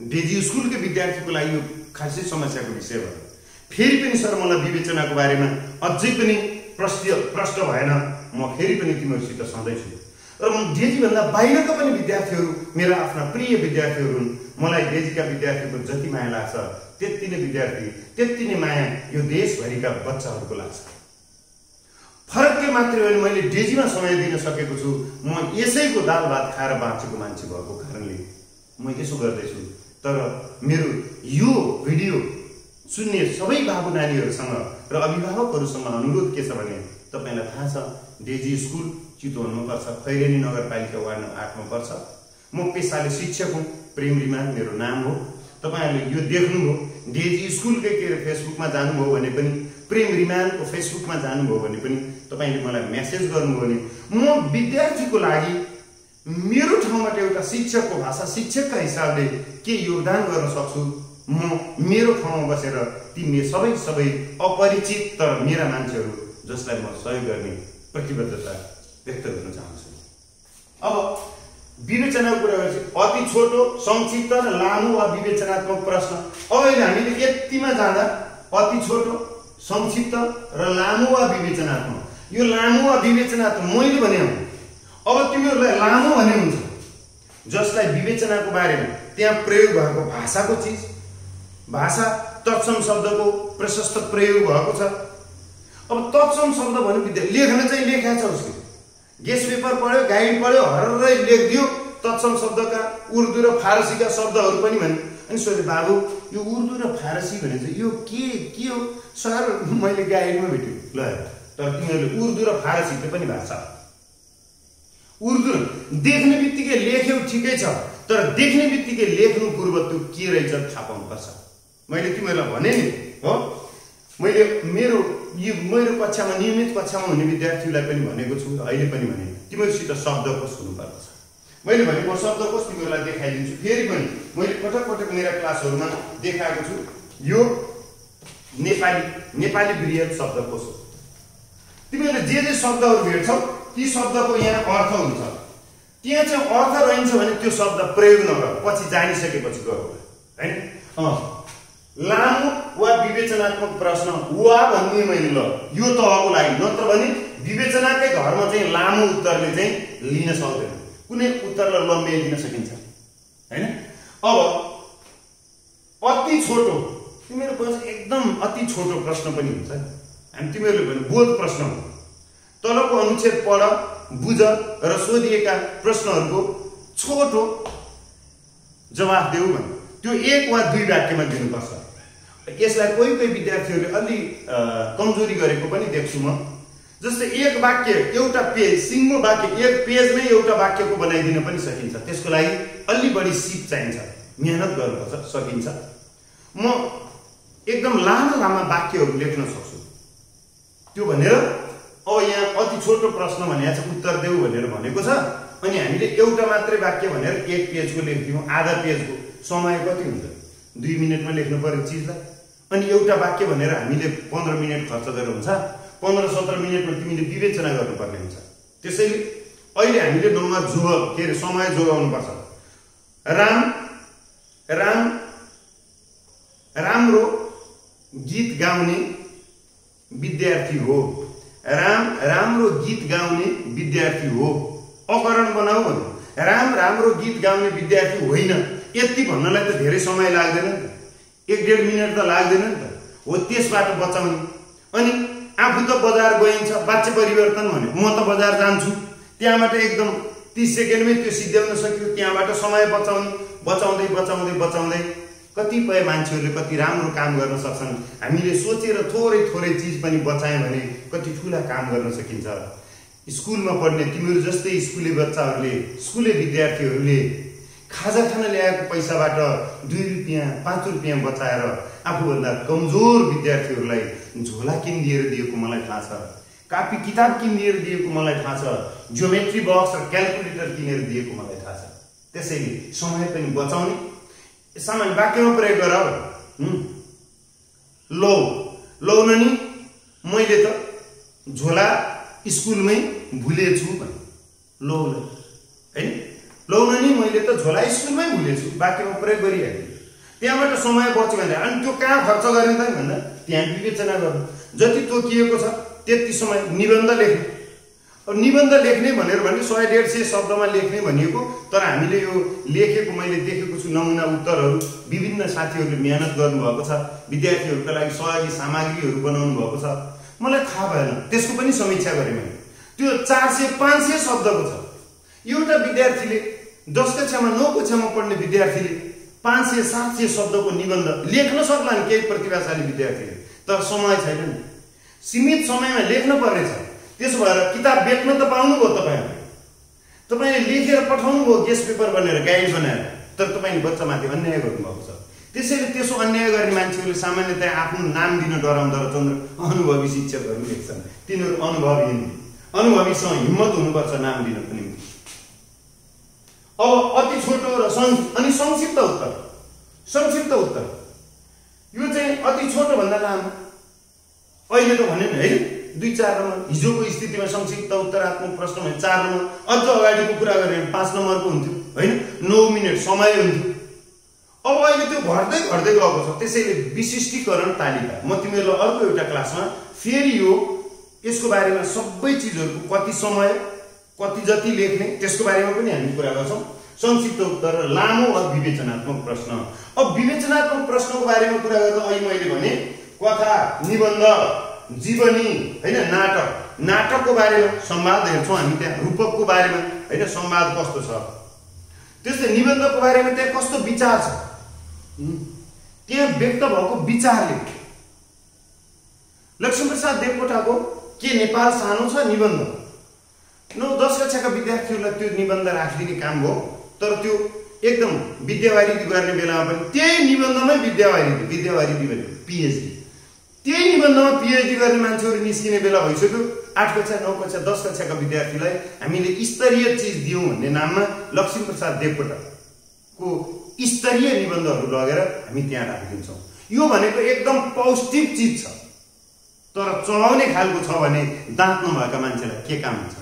डेजी स्कुलकै विद्यार्थीको लागि यो खासै समस्याको विषय भयो। फेरि पनि सर मलाई विवेचनाको बारेमा अझै पनि प्रश्न भएन, म फेरि पनि तिमीहरूसित सधैँ छु। र डेजीभन्दा बाहिरका पनि विद्यार्थीहरू मेरा आफ्ना प्रिय विद्यार्थीहरू हुन्। मलाई डेजीका विद्यार्थीको जति माया लाग्छ त्यति नै विद्यार्थी त्यति नै माया यो देशभरिका बच्चाहरूको लाग्छ। फरक के मात्रै हो, मैले डेजीमा समय दिन सकेको छु। म यसैको दाल भात खाएर बाँचेको मान्छे भएको कारणले म यसो गर्दैछु। तर मेरो यो भिडियो सुन्ने सबै बाबु नानीहरूसँग र अभिभावकहरूसँग अनुरोध के छ भने तपाईँलाई थाहा छ डेजी स्कुल चितवनमा पर्छ, खैरेनी नगरपालिका वार्ड 8 मा पर्छ। म पेसाले शिक्षक हुँ, प्रेम रिमाल मेरो नाम हो। तपाईँहरूले यो देख्नुभयो, डेजी स्कुलकै के फेसबुकमा जानुभयो भने पनि, प्रेम रिमालको फेसबुकमा जानुभयो भने पनि तपाईँले मलाई मेसेज गर्नुभयो भने म विद्यार्थीको लागि मेरो ठाउँबाट एउटा शिक्षकको भाषा शिक्षकका हिसाबले के योगदान गर्न सक्छु, म मेरो ठाउँमा बसेर ती सबै अपरिचित तर मेरा मान्छेहरू जसलाई म सहयोग गर्ने प्रतिबद्धता व्यक्त गर्न चाहन्छु। अब विवेचनाको कुरा गरेपछि अति छोटो, संक्षिप्त र लामो वा विवेचनात्मक प्रश्न। अब हामीले यतिमा जाँदा अति छोटो, संक्षिप्त र लामो वा विवेचनात्मक। यो लामो वा विवेचनात्मक मैले भने हो। अब तिमीहरूलाई लामो भने हुन्छ जसलाई विवेचनाको बारेमा त्यहाँ प्रयोग भएको भाषाको चिज, भाषा तत्सम शब्दको प्रशस्त प्रयोग भएको छ। अब तत्सम शब्द भन्नु लेख्न चाहिँ लेखा छ, उसले गेस्ट पेपर पढ्यो, गाइड पढ्यो, हर्रै लेखिदियो तत्सम शब्दका उर्दू र फारसीका शब्दहरू पनि भने। अनि सोधे बाबु यो उर्दू र फारसी भने चाहिँ यो के हो सर? मैले गाइडमा भेट्यो। ल तर तिमीहरूले उर्दू र फारसी त्यो पनि भाषा। उर्दू देख्ने बित्तिकै लेख्यौ ठिकै छ, तर देख्ने बित्तिकै लेख्नु पूर्व त्यो के रहेछ थाहा पाउनुपर्छ। मैले तिमीहरूलाई भने नि हो, मैले मेरो कक्षामा नियमित कक्षामा हुने विद्यार्थीलाई पनि भनेको छु, अहिले पनि भने तिमीहरूसित शब्दकोश हुनुपर्दछ। मैले भनेको शब्दकोश तिमीहरूलाई देखाइदिन्छु। फेरि पनि मैले पटक मेरा क्लासहरूमा देखाएको छु। यो नेपाली बृहत शब्दकोश हो। तिमीहरूले जे शब्दहरू भेट्छौ ती शब्दको यहाँ अर्थ हुन्छ। त्यहाँ चाहिँ अर्थ रहन्छ भने त्यो शब्द प्रयोग नगर, पछि जानिसकेपछि गर हैन। लामो वा विवेचनात्मक प्रश्न वा भन्ने मैले ल यो तहको लागि, नत्र भने विवेचनाकै घरमा चाहिँ लामो उत्तरले चाहिँ लिन सक्दैन। कुनै उत्तरलाई लम्ब्याइ दिन सकिन्छ हैन। अब अति छोटो, तिमीहरूको एकदम अति छोटो प्रश्न पनि हुन्छ। हामी तिमीहरूले भने बोध प्रश्न हो। तलको अनुच्छेद पढ, बुझ र सोधिएका प्रश्नहरूको छोटो जवाफ देऊ भने त्यो 1 वा 2 वाक्यमा दिनुपर्छ। यसलाई कोही विद्यार्थीहरूले अलि कमजोरी गरेको पनि देख्छु म। जस्तै एक वाक्य एउटा पेज, सिंगल वाक्य एक पेजमै एउटा वाक्यको बनाइदिन पनि सकिन्छ। त्यसको लागि अलि बढी सिप चाहिन्छ, मेहनत गर्नुपर्छ, सकिन्छ। म एकदम लामा वाक्यहरू लेख्न सक्छु। त्यो भनेर अब यहाँ अति छोटो प्रश्न भनेको छ उत्तर देऊ भनेर भनेको छ। अनि हामीले एउटा मात्रै वाक्य भनेर 1 पेजको लेख्दियौँ, आधा पेजको समय कति हुन्छ? 2 मिनेटमा लेख्नु पर्ने चिजलाई। अनि एउटा वाक्य भनेर हामीले 15 मिनेट खर्च गरेर हुन्छ। 15-17 मिनेटमा तिमीले विवेचना गर्नुपर्ने हुन्छ। त्यसैले अहिले हामीले नम्बर समय जोगाउनु पर्छ। राम्रो गीत गाउने विद्यार्थी हो। राम्रो गीत गाउने विद्यार्थी हो। अकरण बनाऊ भन्नु। राम्रो गीत गाउने विद्यार्थी होइन, यति भन्नलाई त धेरै समय लाग्दैन। 1-1.5 मिनट त लाग्दैन नि त। हो त्यसबाट बचाउने। अनि आफू त बजार गइन्छ, बाच्य परिवर्तन भन्यो, म त बजार जान्छु, त्यहाँबाट एकदम 30 सेकेन्डमै त्यो सिद्ध्याउन सक्यो, त्यहाँबाट समय बचाउने, बचाउँदै बचाउँदै बचाउँदै कतिपय मान्छेहरूले कति राम्रो काम गर्न सक्छन्। हामीले सोचेर थोरै थोरै चिज पनि बचायौँ भने कति ठुला काम गर्न सकिन्छ। स्कुलमा पढ्ने तिमीहरू जस्तै स्कुले बच्चाहरूले, स्कुले विद्यार्थीहरूले खाजा खान ल्याएको पैसाबाट 2 रुपियाँ 5 रुपियाँ बचाएर आफूभन्दा कमजोर विद्यार्थीहरूलाई झोला किनिदिएर दिएको मलाई थाहा छ, कापी किताब किनिदिएर दिएको मलाई थाहा छ, ज्योमेट्री बक्स र क्यालकुलेटर किनेर दिएको मलाई थाहा छ। त्यसैले समय पनि बचाउने, सामान्य वाक्यमा प्रयोग गर। लौ नि मैले त झोला स्कुलमै भुलेछु भने, लौ हैन, लौ नि मैले त झोला स्कुलमै भुलेछु, वाक्यमा प्रयोग गरिहाल्यो। त्यहाँबाट समय बच्यो भने अनि त्यो कहाँ खर्च गर्ने त भन्दा त्यहाँ विवेचना गर्नु। जति तोकिएको छ त्यति समय निबन्ध लेख्ने। अब निबन्ध लेख्ने भनेर भने 100-150 शब्दमा लेख्ने भनिएको, तर हामीले यो लेखेको मैले देखेको छु नमुना उत्तरहरू विभिन्न साथीहरूले मेहनत गर्नुभएको छ, विद्यार्थीहरूका लागि सहयोगी सामग्रीहरू बनाउनु भएको छ। मलाई थाहा भएन, त्यसको पनि समीक्षा गरेँ मैले। त्यो 400-500 शब्दको छ। एउटा विद्यार्थीले 10 कक्षामा 9 कक्षामा पढ्ने विद्यार्थीले 500-700 शब्दको निबन्ध लेख्न सक्लान् केही प्रतिभाशाली विद्यार्थीले, तर समय छैन नि, सीमित समयमा लेख्न पर्नेछ। त्यसो भएर किताब बेच्न त पाउनुभयो तपाईँले लेखेर पठाउनु भयो गेस्ट पेपर बनेर, गाइड बनाएर, तर तपाईँले बच्चामाथि अन्याय गर्नुभएको छ। त्यसैले त्यसो अन्याय गर्ने मान्छेहरूले सामान्यतया आफ्नो नाम दिन डराउँदा रहेछन्। अनुभवी शिक्षकहरू लेख्छन्, तिनीहरू अनुभवीसँग हिम्मत हुनुपर्छ नाम दिनको निम्ति। अब अति छोटो र अनि संक्षिप्त उत्तर यो चाहिँ अति छोटो भन्दा लामो। अहिले त भने नि है 2-4 नम्बर, हिजोको स्थितिमा संक्षिप्त उत्तरात्मक प्रश्नमा 4 नम्बर, अझ अगाडिको कुरा गरेर 5 नम्बरको हुन्थ्यो हैन, 9 मिनेट समय हुन्थ्यो। अब अहिले त्यो घट्दै गएको छ। त्यसैले विशिष्टीकरण तालिका म तिमीहरूलाई अर्को एउटा क्लासमा फेरि यसको बारेमा सबै चिजहरूको कति समय कति जति लेख्ने त्यसको बारेमा पनि हामी कुरा गर्छौँ। संक्षिप्त उत्तर र लामो विवेचनात्मक प्रश्न। अब विवेचनात्मक प्रश्नको बारेमा कुरा गर्दा अहिले मैले भने कथा, निबन्ध, जीवनी हैन, नाटकको बारेमा संवाद हेर्छौँ हामी, त्यहाँ रूपकको बारेमा हैन संवाद कस्तो छ, त्यस्तै निबन्धको बारेमा त्यहाँ कस्तो विचार छ, त्यहाँ व्यक्त भएको विचारले। लक्ष्मीप्रसाद देवकोटाको के नेपाल सानो छ निबन्ध 9-10 कक्षाका विद्यार्थीहरूलाई त्यो निबन्ध राखिदिने काम हो, तर त्यो एकदम विद्यावारिधि गर्ने बेलामा पनि त्यही निबन्धमै विद्यावारिधि भने पिएचडी, त्यही निबन्धमा पिएचडी गर्ने मान्छेहरू निस्किने बेला भइसक्यो। 8 कक्षा 9 कक्षा 10 कक्षाका विद्यार्थीलाई हामीले स्तरीय चिज दियौँ भन्ने नाममा लक्ष्मीप्रसाद देवकोटाको स्तरीय निबन्धहरू लगेर हामी त्यहाँ राखिदिन्छौँ। यो भनेको एकदम पौष्टिक चिज छ, तर चलाउने खालको छ भने दाँत नभएका मान्छेलाई के काम हुन्छ।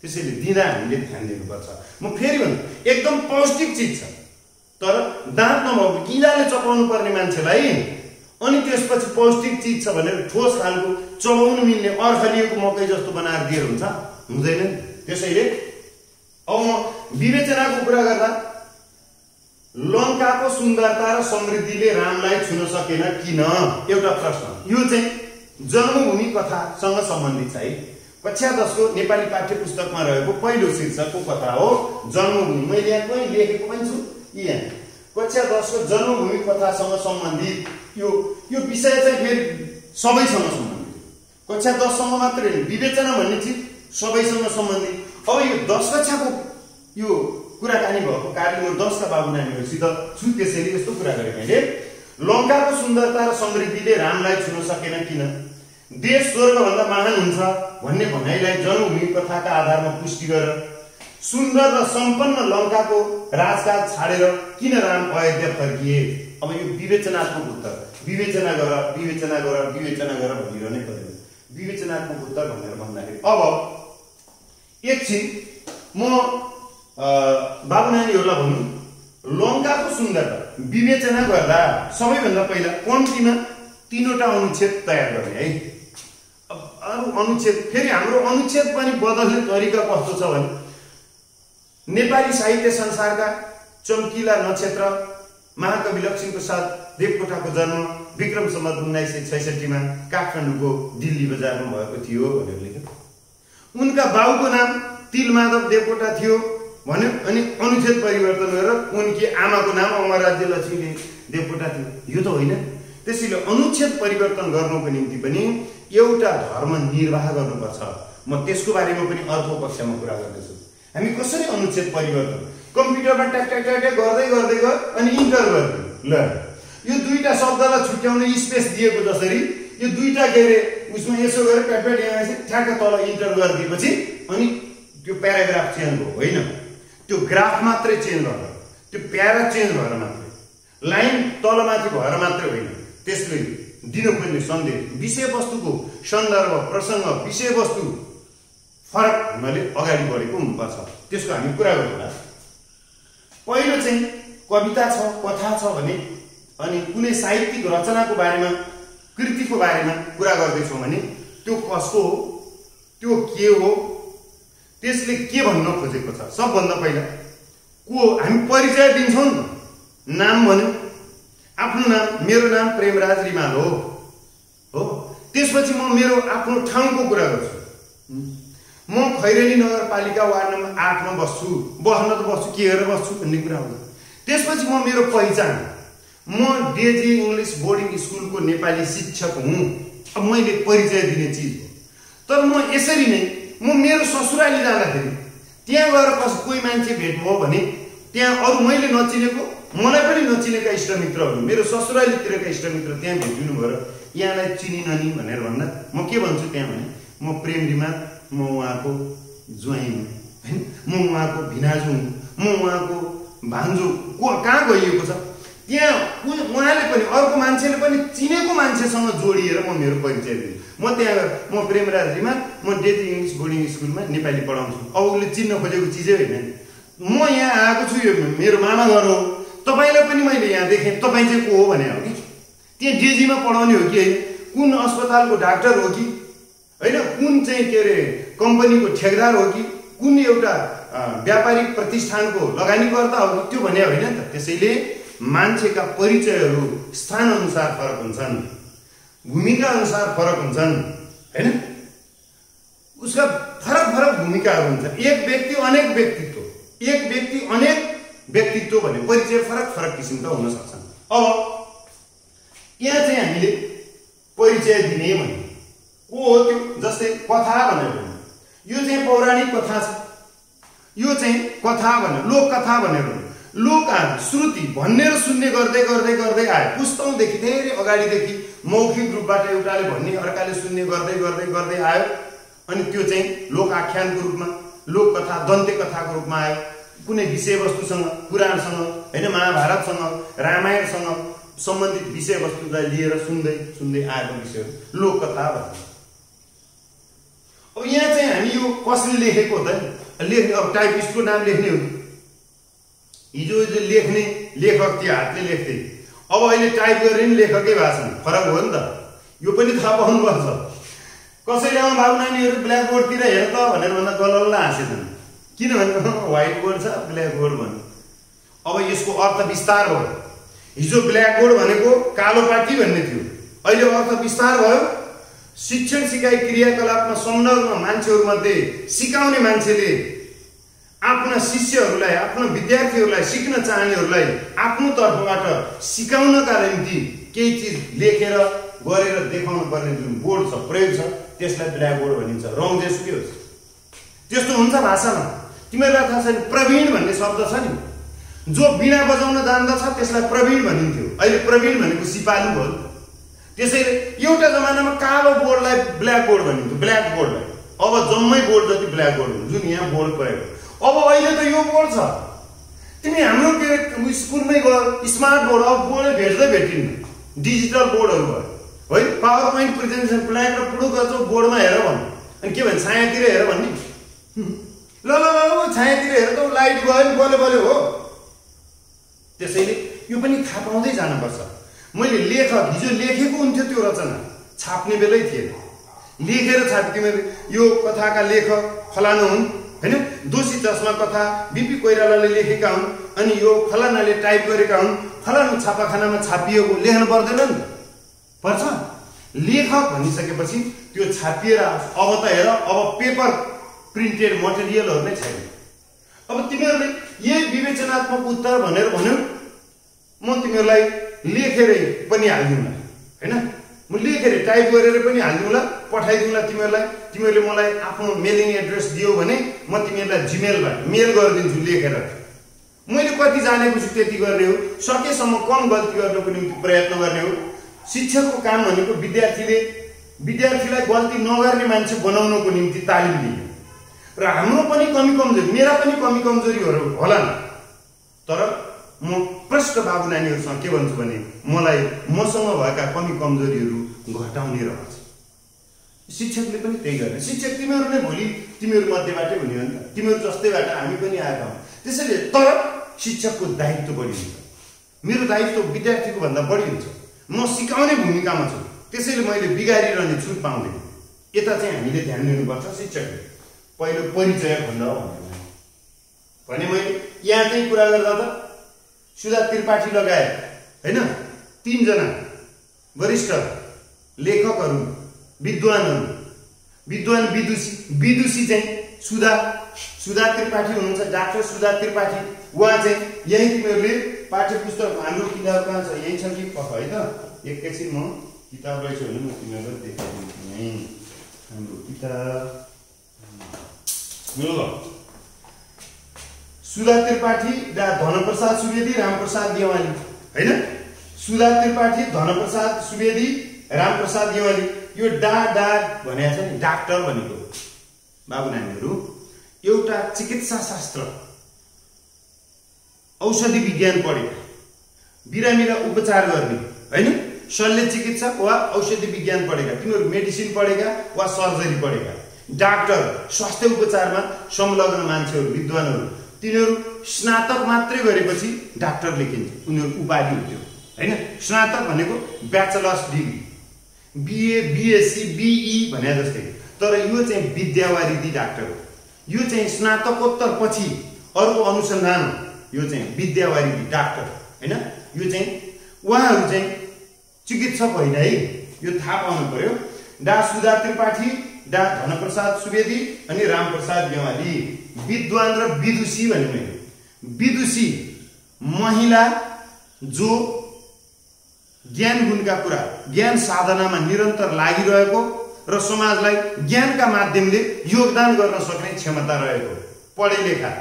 त्यसैले दिँदा हामीले ध्यान दिनुपर्छ। म फेरि भन्छु, एकदम पौष्टिक चिज छ, तर दाँत नभएको किलाले चपाउनु पर्ने मान्छेलाई अनि त्यसपछि पौष्टिक चिज छ भनेर ठोस खालको चबाउनु मिल्ने अर्खलिएको मकै जस्तो बनाएर दिएर हुन्छ, हुँदैन। त्यसैले अब म विवेचनाको कुरा गर्दा लङ्काको सुन्दरता र समृद्धिले रामलाई छुन सकेन किन, एउटा प्रश्न। यो चाहिँ जन्मभूमि कथासँग सम्बन्धित छ है। कक्षा 10 को नेपाली पाठ्य पुस्तकमा रहेको पहिलो शीर्षकको कथा हो जन्मभूमि। मैले यहाँ कहीँ लेखेको पनि छु, यहाँ कक्षा 10 को जन्मभूमि कथासँग सम्बन्धित यो विषय चाहिँ फेरि सबैसँग सम्बन्धित। कक्षा 10 सम्म मात्रै होइन, विवेचना भन्ने चिज सबैसँग सम्बन्धित। अब यो 10 कक्षाको यो कुराकानी भएको कारणले म 10 का बाबु नानीहरूसित छु, त्यसैले यस्तो कुरा गरेँ मैले। लङ्काको सुन्दरता र समृद्धिले रामलाई छुन सकेन किन, देश स्वर्गभन्दा महान हुन्छ भन्ने भनाइलाई जन्मभूमि कथाका आधारमा पुष्टि गरेर सुन्दर र सम्पन्न लङ्काको राजकाज छाडेर किन राम अयोध्या फर्किए। अब यो विवेचनात्मक उत्तर, विवेचना गर भनिरहनै पर्यो। विवेचनात्मक उत्तर भनेर भन्दाखेरि अब एकछिन म बाबु नानीहरूलाई भन्नु, लङ्काको सुन्दरता विवेचना गर्दा सबैभन्दा पहिला कम्तीमा 3वटा अनुच्छेद तयार गर्ने है। अब अरू अनुच्छेद फेरि हाम्रो अनुच्छेद पनि बदल्ने तरिका कस्तो छ भने नेपाली साहित्य संसारका चम्किला नक्षत्र महाकवि लक्ष्मीप्रसाद देवकोटाको जन्म विक्रम सम्वत 1966 मा काठमाडौँको दिल्ली बजारमा भएको थियो भनेर लेख्यो। उनका बाउको नाम तिलमाधव देवकोटा थियो भन्यो अनि अनुच्छेद परिवर्तन गरेर उनकी आमाको नाम अमरराज्य लक्ष्मी देवकोटा थियो। यो त होइन। त्यसैले अनुच्छेद परिवर्तन गर्नुको निम्ति पनि एउटा धर्म निर्वाह गर्नुपर्छ। म त्यसको बारेमा पनि अर्को कक्षामा कुरा गर्दैछु। हामी कसरी अनुच्छेद परिवर्तन कम्प्युटरमा ट्याक ट्याक ट्याक ट्याक गर्दै गर्दै गयो अनि इन्टर गर्दियो। ल यो दुईटा शब्दलाई छुट्याउने स्पेस दिएको जसरी यो दुईटा के अरे उसमा यसो गरेर प्याट प्याट यहाँ ठ्याक्क तल इन्टर गरिदिएपछि अनि त्यो प्याराग्राफ चेन्ज भयो होइन। त्यो ग्राफ मात्रै चेन्ज भएर त्यो प्यारा चेन्ज भएर मात्रै लाइन तलमाथि भएर मात्रै होइन। त्यसले दिनुपर्ने सन्देश विषयवस्तुको सन्दर्भ प्रसङ्ग विषयवस्तु फरक हुनाले अगाडि बढेको हुनुपर्छ। त्यसको हामी कुरा गरौँला। पहिलो चाहिँ कविता छ कथा छ भने अनि कुनै साहित्यिक रचनाको बारेमा कृतिको बारेमा कुरा गर्दैछौँ भने त्यो कसको हो त्यो के हो त्यसले के भन्न खोजेको छ। सबभन्दा पहिला को हामी परिचय दिन्छौँ नि। नाम भन्यो आफ्नो नाम मेरो नाम प्रेमराज रिमाल हो। त्यसपछि म मेरो आफ्नो ठाउँको कुरा गर्छु। म खैरेनी नगरपालिका वार्ड नम्बर 8 मा बस्छु। बस्न त बस्छु के गरेर बस्छु भन्ने कुरा हो। त्यसपछि म मेरो पहिचान म डेजी इङ्ग्लिस बोर्डिङ स्कुलको नेपाली शिक्षक हुँ। अब मैले परिचय दिने चिज हो। तर म यसरी नै म मेरो ससुराली जाँदाखेरि त्यहाँ गएर कोही मान्छे भेट्नुभयो भने त्यहाँ अरू मैले नचिनेको मलाई पनि नचिनेका इष्टमित्रहरू मेरो ससुरालीतिरका इष्टमित्र त्यहाँ भेटिनु भएर यहाँलाई चिनिननी भनेर भन्दा म के भन्छु त्यहाँ भने म प्रेम रिमाल म उहाँको ज्वाइँ हुँ हैन। म उहाँको भिनाजु हुँ। म उहाँको भान्जो कहाँ गइएको छ त्यहाँ उहाँले पनि अर्को मान्छेले पनि चिनेको मान्छेसँग जोडिएर म मेरो परिचय दिन्छु। म त्यहाँ गएर म प्रेमराज रिमाल म डेजी इङ्ग्लिस बोर्डिङ स्कुलमा नेपाली पढाउँछु। अब उसले चिन्न खोजेको चिजै होइन। म यहाँ आएको छु यो मेरो मामा घर हो। तपाईँलाई पनि मैले यहाँ देखेँ। तपाईँ चाहिँ को हो भने हो कि त्यहाँ डेजीमा पढाउने हो कि होइन कुन अस्पतालको डाक्टर हो कि होइन कुन चाहिँ के अरे कम्पनीको ठेकेदार हो कि कुन एउटा व्यापारिक प्रतिष्ठानको लगानीकर्ता हो कि त्यो भने होइन नि त। त्यसैले मान्छेका परिचयहरू स्थान अनुसार फरक हुन्छन् भूमिका अनुसार फरक हुन्छन् हैन। उसका फरक फरक भूमिकाहरू हुन्छ। एक व्यक्ति अनेक व्यक्तित्व एक व्यक्ति अनेक व्यक्तित्व भने परिचय फरक फरक किसिमका हुन सक्छन्। अब यहाँ चाहिँ हामीले परिचय दिने भने को हो त्यो जस्तै कथा भनेर यो चाहिँ पौराणिक कथा छ। यो चाहिँ कथा भनेर लोककथा भनेर लोक श्रुति भन्ने र सुन्ने गर्दै गर्दै गर्दै आयो। पुस्तौँदेखि धेरै अगाडिदेखि मौखिक रूपबाट एउटाले भन्ने अर्काले सुन्ने गर्दै गर्दै गर्दै आयो अनि त्यो चाहिँ लोक आख्यानको रूपमा लोककथा दन्त्य कथाको रूपमा आयो। कुनै विषयवस्तुसँग पुराणसँग होइन महाभारतसँग रामायणसँग सम्बन्धित विषयवस्तुलाई लिएर सुन्दै सुन्दै आएको विषय लोककथा भन्छ। अब यहाँ चाहिँ हामी यो कसले लेखेको हो त लेख्ने अब टाइपिस्टको नाम लेख्ने हो। हिजो लेख्ने लेखक त्यो हातले लेख्थे। अब अहिले टाइप गरेर नि लेखकै भाषा फरक हो नि त। यो पनि थाहा पाउनुपर्छ। कसैले बाबु नानीहरू ब्ल्याक बोर्डतिर हेर त भनेर भन्दा गलल्ल हाँसेछन्। किनभने व्हाइट बोर्ड छ ब्ल्याक बोर्ड भन्नु। अब यसको अर्थ विस्तार भयो। हिजो ब्ल्याक बोर्ड भनेको कालो पाटी भन्ने थियो। अहिले अर्थ विस्तार भयो। शिक्षण सिकाइ क्रियाकलापमा संलग्न मान्छेहरूमध्ये सिकाउने मान्छेले आफ्ना शिष्यहरूलाई आफ्ना विद्यार्थीहरूलाई सिक्न चाहनेहरूलाई आफ्नो तर्फबाट सिकाउनका निम्ति केही चिज लेखेर गरेर देखाउनु पर्ने जुन बोर्ड छ प्रयोग छ त्यसलाई ब्ल्याक बोर्ड भनिन्छ। रङ जेसुकै होस् त्यस्तो हुन्छ भाषामा। तिमीहरूलाई थाहा छैन प्रवीण भन्ने शब्द छ नि। जो वीणा बजाउन जान्दछ त्यसलाई प्रवीण भनिन्थ्यो। अहिले प्रवीण भनेको सिपालु भयो। त्यसैले एउटा जमानामा कालो बोर्डलाई ब्ल्याक बोर्ड भनिन्थ्यो। ब्ल्याक बोर्डलाई अब जम्मै बोर्ड जति ब्ल्याक बोर्ड हुन्छ जुन यहाँ बोर्ड प्रयोग। अब अहिले त यो बोर्ड छ। तिमी हाम्रो के स्कुलमै गयो स्मार्ट बोर्ड अब बोर्ड भेट्दै भेटिन्न डिजिटल बोर्डहरू भयो है। पावर पोइन्ट प्रेजेन्टेसन प्लान र पुरो गर्छौ बोर्डमा हेर भन्नु अनि के भन्छ छायातिर हेर भन्ने। ल ल ल छायातिर हेर त लाइट गयो नि बले बले हो। त्यसैले यो पनि थाहा पाउँदै जानुपर्छ। मैले लेखक हिजो लेखेको हुन्थ्यो त्यो रचना छाप्ने बेलै थिएन। लेखेर छाप तिमीले यो कथाका लेखक फलानु हुन् हैन। दोषी चस्मा कथा बीपी कोइरालाले लेखेका हुन् अनि यो फलानाले टाइप गरेका हुन्, फलानु छापाखानामा छापिएको लेख्न पर्दैन नि त? पर्छ। लेखक भनिसकेपछि त्यो छापिएर अब त हेर, अब पेपर प्रिन्टेड मटेरियलहरु नै छैन। अब तिमीहरूले यही विवेचनात्मक उत्तर भनेर भन्यौ, म तिमीहरूलाई लेखेरै पनि हाल्दिउँला हैन। म लेखेर टाइप गरेर पनि हाल्दिउँला, पठाइदिउँला तिमीहरूलाई। तिमीहरूले मलाई आफ्नो मेलिङ एड्रेस दियौ भने म तिमीहरूलाई जीमेलबाट मेल गरिदिन्छु लेखेर। मैले कति जानेको छु त्यति गर्ने हो, सकेसम्म कम गल्ती गर्नको निम्ति प्रयत्न गर्ने हो। शिक्षकको काम भनेको विद्यार्थीलाई गल्ती नगर्ने मान्छे बनाउनको निम्ति तालिम दिने। र हाम्रो पनि कमी कमजोरी, मेरा पनि कमी कमजोरीहरू होला नि, तर म प्रष्ट बाबु नानीहरूसँग के भन्छु भने मलाई मसँग भएका कमी कमजोरीहरू घटाउने रहन्छ। शिक्षकले पनि त्यही गर्ने। शिक्षक तिमीहरू नै भोलि तिमीहरू मध्येबाटै हुने हो नि त, तिमीहरू जस्तैबाट हामी पनि आएका हौँ। त्यसैले तर शिक्षकको दायित्व बढी हुन्छ। मेरो दायित्व विद्यार्थीको भन्दा बढी हुन्छ। म सिकाउने भूमिकामा छु, त्यसैले मैले बिगारिरहने छुट पाउँदैन। यता चाहिँ हामीले ध्यान दिनुपर्छ। शिक्षकले पहिलो परिचय भन्दा भने मैले यहाँ चाहिँ कुरा गर्दा त सुधा त्रिपाठी लगायत हैन 3 जना वरिष्ठ लेखकहरू, विद्वान विदुषी चाहिँ सुधा त्रिपाठी हुनुहुन्छ, डाक्टर सुधा त्रिपाठी। उहाँ चाहिँ यही तिमीहरूले पाठ्यपुस्तक हाम्रो किताब कहाँ छ, यही छ कि कता है त? एकैछिन म किताब रहेछ भने म तिमीहरूलाई देखाइदिन्छु नि। हाम्रो किताब सुधा त्रिपाठी, धनप्रसाद सुवेदी, रामप्रसाद देवाली हैन। सुधा त्रिपाठी, धनप्रसाद सुवेदी, रामप्रसाद देवाली। यो डा भनेको छ नि, डाक्टर भनेको बाबु नानीहरू एउटा चिकित्सा शास्त्र औषधि विज्ञान पढेका, बिरामीलाई उपचार गर्ने हैन, शल्य चिकित्सा वा औषधि विज्ञान पढेका, तिनीहरू मेडिसिन पढेका वा सर्जरी पढेका। डाक्टर स्वास्थ्य उपचारमा संलग्न मान्छेहरू, विद्वानहरू, तिनीहरू स्नातक मात्रै गरेपछि डाक्टर लेखिन्छ, उनीहरू उपाधि हुन्थ्यो हैन। स्नातक भनेको bachelor's degree, BA BSc BE भने जस्तै। तर यो चाहिँ विद्यावारिधि डाक्टर हो। यो चाहिँ स्नातकोत्तर पछि अर्को अनुसन्धान हो। यो चाहिँ विद्यावारिधि डाक्टर हैन। यो चाहिँ उहाँहरू चाहिँ चिकित्सक होइन है, यो थाहा पाउनु पर्यो। डा सुधा त्रिपाठी, डा धनप्रसाद सुवेदी अनि रामप्रसाद देवाली। विद्वान र विदुषी भन्ने मैले। विदुषी महिला जो ज्ञान गुणका कुरा, ज्ञान साधनामा निरन्तर लागिरहेको र समाजलाई ज्ञानका माध्यमले योगदान गर्न सक्ने क्षमता रहेको, पढे लेखा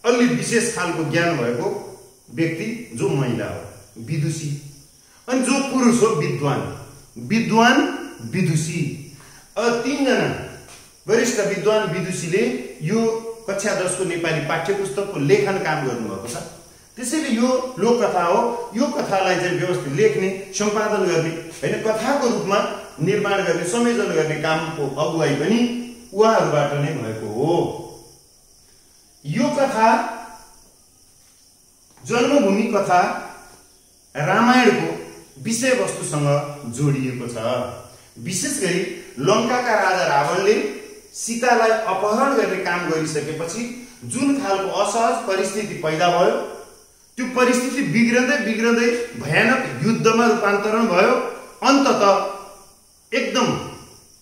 अलि विशेष खालको ज्ञान भएको व्यक्ति जो महिला हो विदुषी। अनि जो पुरुष हो विद्वान विदुषी। 3 जना वरिष्ठ विद्वान विदुषीले यो कक्षा 10 को नेपाली पाठ्यपुस्तकको लेखन काम गर्नुभएको छ। त्यसैले यो लोककथा हो। यो कथालाई चाहिँ व्यवस्थित लेख्ने, सम्पादन गर्ने हैन, कथाको रूपमा निर्माण गर्ने, संयोजन गर्ने कामको अगुवाई पनि उहाँहरूबाट नै भएको हो। यो कथा जन्मभूमि कथा रामायणको विषयवस्तुसँग जोडिएको छ। विशेष गरी लङ्काका राजा रावणले सीतालाई अपहरण गर्ने काम गरिसकेपछि जुन खालको असहज परिस्थिति पैदा भयो, त्यो परिस्थिति बिग्रँदै भयानक युद्धमा रूपान्तरण भयो। अन्ततः एकदम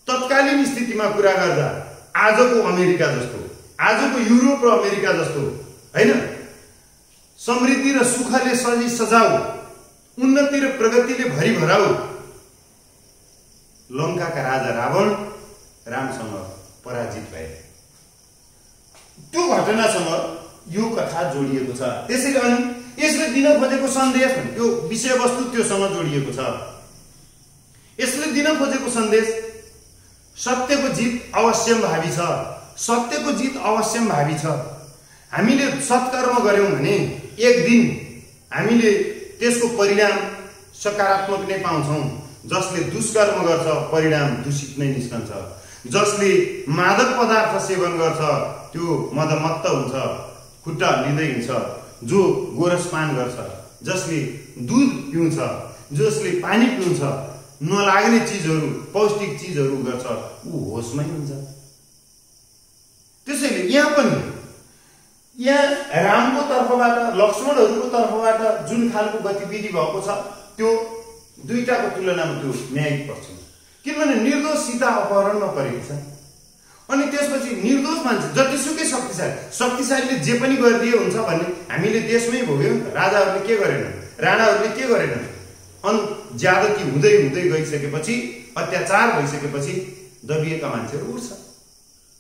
तत्कालीन स्थितिमा कुरा गर्दा आजको अमेरिका जस्तो, आजको युरोप र अमेरिका जस्तो हैन, समृद्धि र सुखले सजाऊ, उन्नति र प्रगतिले भरिभराउ लङ्काका राजा रावण रामसँग पराजित भए। त्यो घटनासँग यो कथा जोडिएको छ। त्यसैले अनि यसले दिन खोजेको सन्देश, यो विषयवस्तु त्योसँग जोडिएको छ। यसले दिन खोजेको सन्देश सत्यको जित अवश्यम्भावी छ। सत्यको जित अवश्यम्भावी छ। हामीले सत्कर्म गर्यौं भने एक दिन हामीले त्यसको परिणाम सकारात्मक नै पाउँछौं। जसले दुष्कर्म गर्छ परिणाम दूषित नै निस्कन्छ। जसले मादक पदार्थ सेवन गर्छ त्यो मदमत्त हुन्छ, खुट्टा लिँदै हिँड्छ। जो गोरसपान गर्छ, जसले दूध पिउँछ, जसले पानी पिउँछ, नलाग्ने चीजहरू, पौष्टिक चीजहरू गर्छ, ऊ होसमै हुन्छ। त्यसैले यहाँ पनि यहाँ रामको तर्फबाट लक्ष्मणहरूको तर्फबाट जुन खालको गतिविधि भएको छ त्यो दुईटाको तुलनामा त्यो न्यायिक पक्ष हो। किनभने निर्दोष सीता अपहरणमा परेको छ अनि त्यसपछि निर्दोष मान्छे जतिसुकै शक्तिशालीले जे पनि गरिदिए हुन्छ भन्ने हामीले देशमै भोग्यौँ। राजाहरूले के गरेनन्, राणाहरूले के गरेनन्, ज्यादती हुँदै हुँदै गइसकेपछि अत्याचार भइसकेपछि दबिएका मान्छेहरू उठ्छ,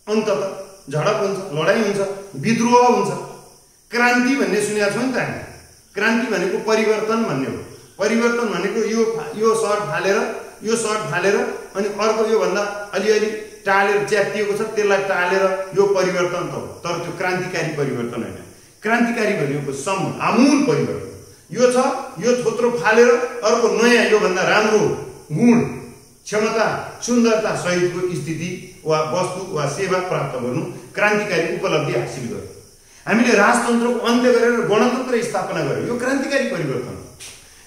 अन्ततः झडप हुन्छ, लडाइँ हुन्छ, विद्रोह हुन्छ। क्रान्ति भन्ने सुनेका छौँ नि त हामी। क्रान्ति भनेको परिवर्तन भन्ने हो। परिवर्तन भनेको यो सर्ट फालेर अनि अर्को योभन्दा अलिअलि टालेर च्यातिएको छ त्यसलाई टालेर यो परिवर्तन त हो, तर त्यो क्रान्तिकारी परिवर्तन होइन। क्रान्तिकारी भनेको आमूल परिवर्तन। यो छ, यो थोत्रो फालेर अर्को नयाँ योभन्दा राम्रो गुण, क्षमता, सुन्दरता सहितको स्थिति वा वस्तु वा सेवा प्राप्त गर्नु क्रान्तिकारी उपलब्धि हासिल गर्यो। हामीले राजतन्त्रको अन्त्य गरेर गणतन्त्र स्थापना गर्यो, यो क्रान्तिकारी परिवर्तन हो।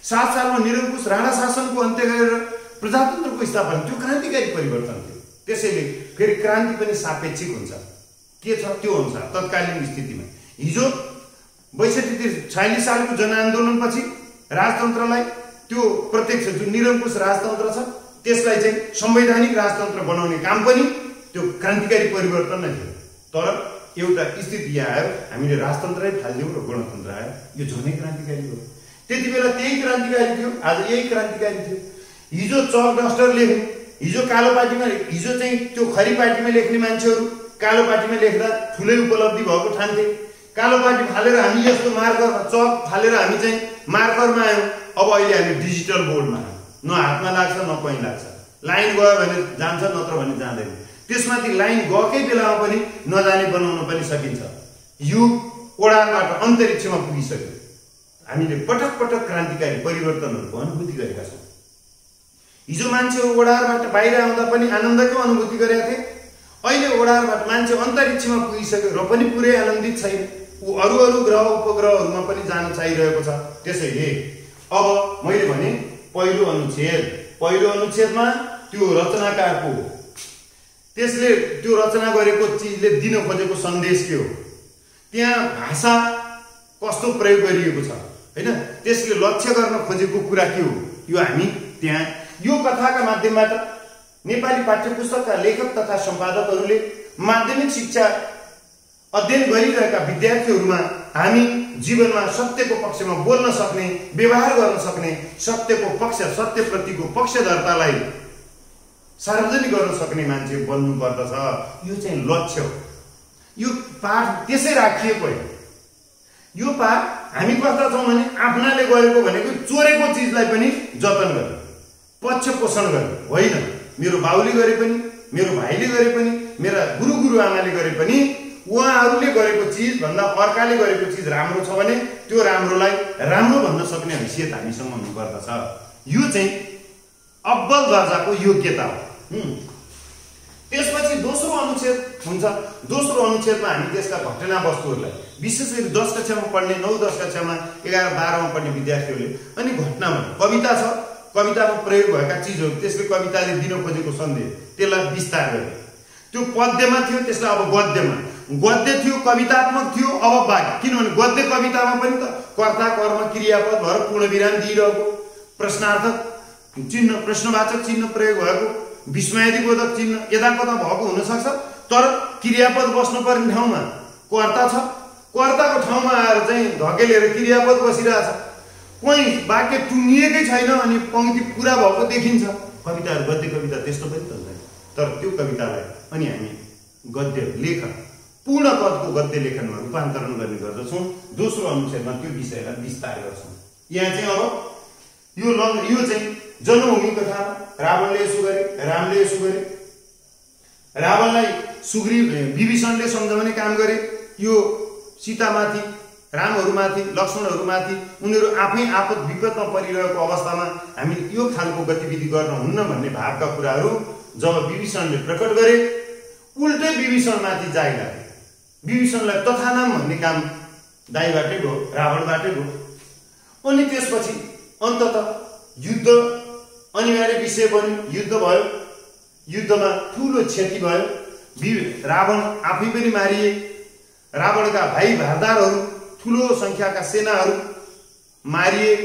7 सालमा निरङ्कुश राणा शासनको अन्त्य गरेर प्रजातन्त्रको स्थापना, त्यो क्रान्तिकारी परिवर्तन थियो। त्यसैले फेरि क्रान्ति पनि सापेक्षिक हुन्छ। के छ त्यो अनुसार तत्कालीन स्थितिमा हिजो 62-46 सालको जनआन्दोलनपछि राजतन्त्रलाई त्यो प्रत्यक्ष जुन निरङ्कुश राजतन्त्र छ त्यसलाई चाहिँ संवैधानिक राजतन्त्र बनाउने काम पनि त्यो क्रान्तिकारी परिवर्तन नै थियो। तर एउटा स्थिति यहाँ आयो, हामीले राजतन्त्रै फाल्दियौँ र गणतन्त्र आयो, यो झनै क्रान्तिकारी हो। त्यति बेला त्यही क्रान्तिकारी थियो, आज यही क्रान्तिकारी थियो। हिजो चक डस्टर लेख्ने, हिजो कालो पार्टीमा, हिजो चाहिँ त्यो खरी पार्टीमा लेख्ने मान्छेहरू कालो पार्टीमा लेख्दा ठुलै उपलब्धि भएको ठान्थे। कालो पार्टी फालेर हामी यस्तो मार्कर चक फालेर हामी चाहिँ मार्करमा आयौँ। अब अहिले हामी डिजिटल बोर्डमा आयौँ, न हातमा लाग्छ न कहीँ लाग्छ। लाइन गयो भने जान्छ, नत्र भने जाँदैन। त्यसमाथि लाइन गएकै बेलामा पनि नजाने बनाउन पनि सकिन्छ। युग ओडारबाट अन्तरिक्षमा पुगिसक्यो। हामीले पटक पटक क्रान्तिकारी परिवर्तनहरूको अनुभूति गरेका छौँ। हिजो मान्छेहरू ओडारबाट बाहिर आउँदा पनि आनन्दको अनुभूति गरेका थिए, अहिले ओडारबाट मान्छे अन्तरिक्षमा पुगिसक्यो र पनि पुरै आनन्दित छैन। ऊ अरू ग्रह उपग्रहहरूमा पनि जान चाहिरहेको छ। त्यसैले अब मैले भने पहिलो अनुच्छेदमा त्यो रचनाकारको त्यसले त्यो रचना गरेको चिजले दिन खोजेको सन्देश के हो, त्यहाँ भाषा कस्तो प्रयोग गरिएको छ हैन, त्यसले लक्ष्य गर्न खोजेको कुरा के हो, यो हामी त्यहाँ यो कथाका माध्यमबाट नेपाली पाठ्यपुस्तकका लेखक तथा सम्पादकहरूले माध्यमिक शिक्षा अध्ययन गरिरहेका विद्यार्थीहरूमा हामी जीवनमा सत्यको पक्षमा बोल्न सक्ने, व्यवहार गर्न सक्ने, सत्यको पक्ष, सत्यप्रतिको पक्षधरतालाई सार्वजनिक गर्न सक्ने मान्छे बन्नु पर्दछ। यो चाहिँ लक्ष्य हो। यो पाठ त्यसै राखिएको होइन। यो पाठ हामी कस्ता छौँ भने आफ्नाले गरेको भनेको चोरेको चिजलाई पनि जतन गर्ने, पक्ष पोषण गर्ने होइन। मेरो बाउले गरे पनि, मेरो भाइले गरे पनि, मेरा गुरुआमाले गरे पनि उहाँहरूले गरेको चिज भन्दा अर्काले गरेको चिज राम्रो छ भने त्यो राम्रोलाई राम्रो भन्न सक्ने हैसियत हामीसँग हुनुपर्दछ। यो चाहिँ अब्बल दर्जाको योग्यता हो। त्यसपछि दोस्रो अनुच्छेद हुन्छ। दोस्रो अनुच्छेदमा हामी त्यसका घटना वस्तुहरूलाई विशेष गरी 10 कक्षामा पढ्ने, 9-10 कक्षामा 11-12मा पढ्ने विद्यार्थीहरूले अनि घटनामा कविता छ, कवितामा प्रयोग भएका चिजहरू, त्यसले कविताले दिन खोजेको सन्देश त्यसलाई विस्तार गरे। त्यो पद्यमा थियो, त्यसलाई अब गद्य थियो, कवितात्मक थियो, अब वाक्य। किनभने गद्य कवितामा पनि त कर्ता कर्म क्रियापद भएर पूर्ण विराम दिइरहेको, प्रश्नार्थक चिन्ह, प्रश्नवाचक चिन्ह प्रयोग भएको, विस्मयादिबोधक चिन्ह यदाकदा भएको हुनसक्छ, तर क्रियापद बस्नुपर्ने ठाउँमा कर्ता छ, कर्ताको ठाउँमा आएर चाहिँ धकेलेर क्रियापद बसिरहेछ। कोही वाक्य टुङ्गिएकै छैन अनि पंक्ति पुरा भएको देखिन्छ। कविताहरू, गद्य कविता त्यस्तो पनि त हुँदैन। तर त्यो कवितालाई अनि हामी गद्य लेखन, पूर्ण पदको गद्य लेखनमा रूपान्तरण गर्ने गर्दछौँ। दोस्रो अनुच्छेदमा त्यो विषयलाई विस्तार गर्छौँ। यहाँ चाहिँ अब यो चाहिँ जन्मभूमि कथा, रावणले यसो गरे, रामले यसो गरे, रावणलाई विभीषणले सम्झाउने काम गरे, यो सीतामाथि, रामहरूमाथि, लक्ष्मणहरूमाथि उनीहरू आफै आपद विपदमा परिरहेको अवस्थामा हामी यो खालको गतिविधि गर्न हुन्न भन्ने भावका कुराहरू जब विभीषणले प्रकट गरे, उल्टै विभीषणमाथि जाय लागे। विभीषणलाई तथानाम भन्ने काम दाइबाटै भयो, रावणबाटै भयो। अनि त्यसपछि अन्ततः युद्ध अनिवार्य विषय बन्यो, युद्ध भयो। युद्धमा ठुलो क्षति भयो, रावण आफै पनि मारिए, रावणका भाइ भारदारहरू ठूलो संख्याका सेनाहरू मारिए।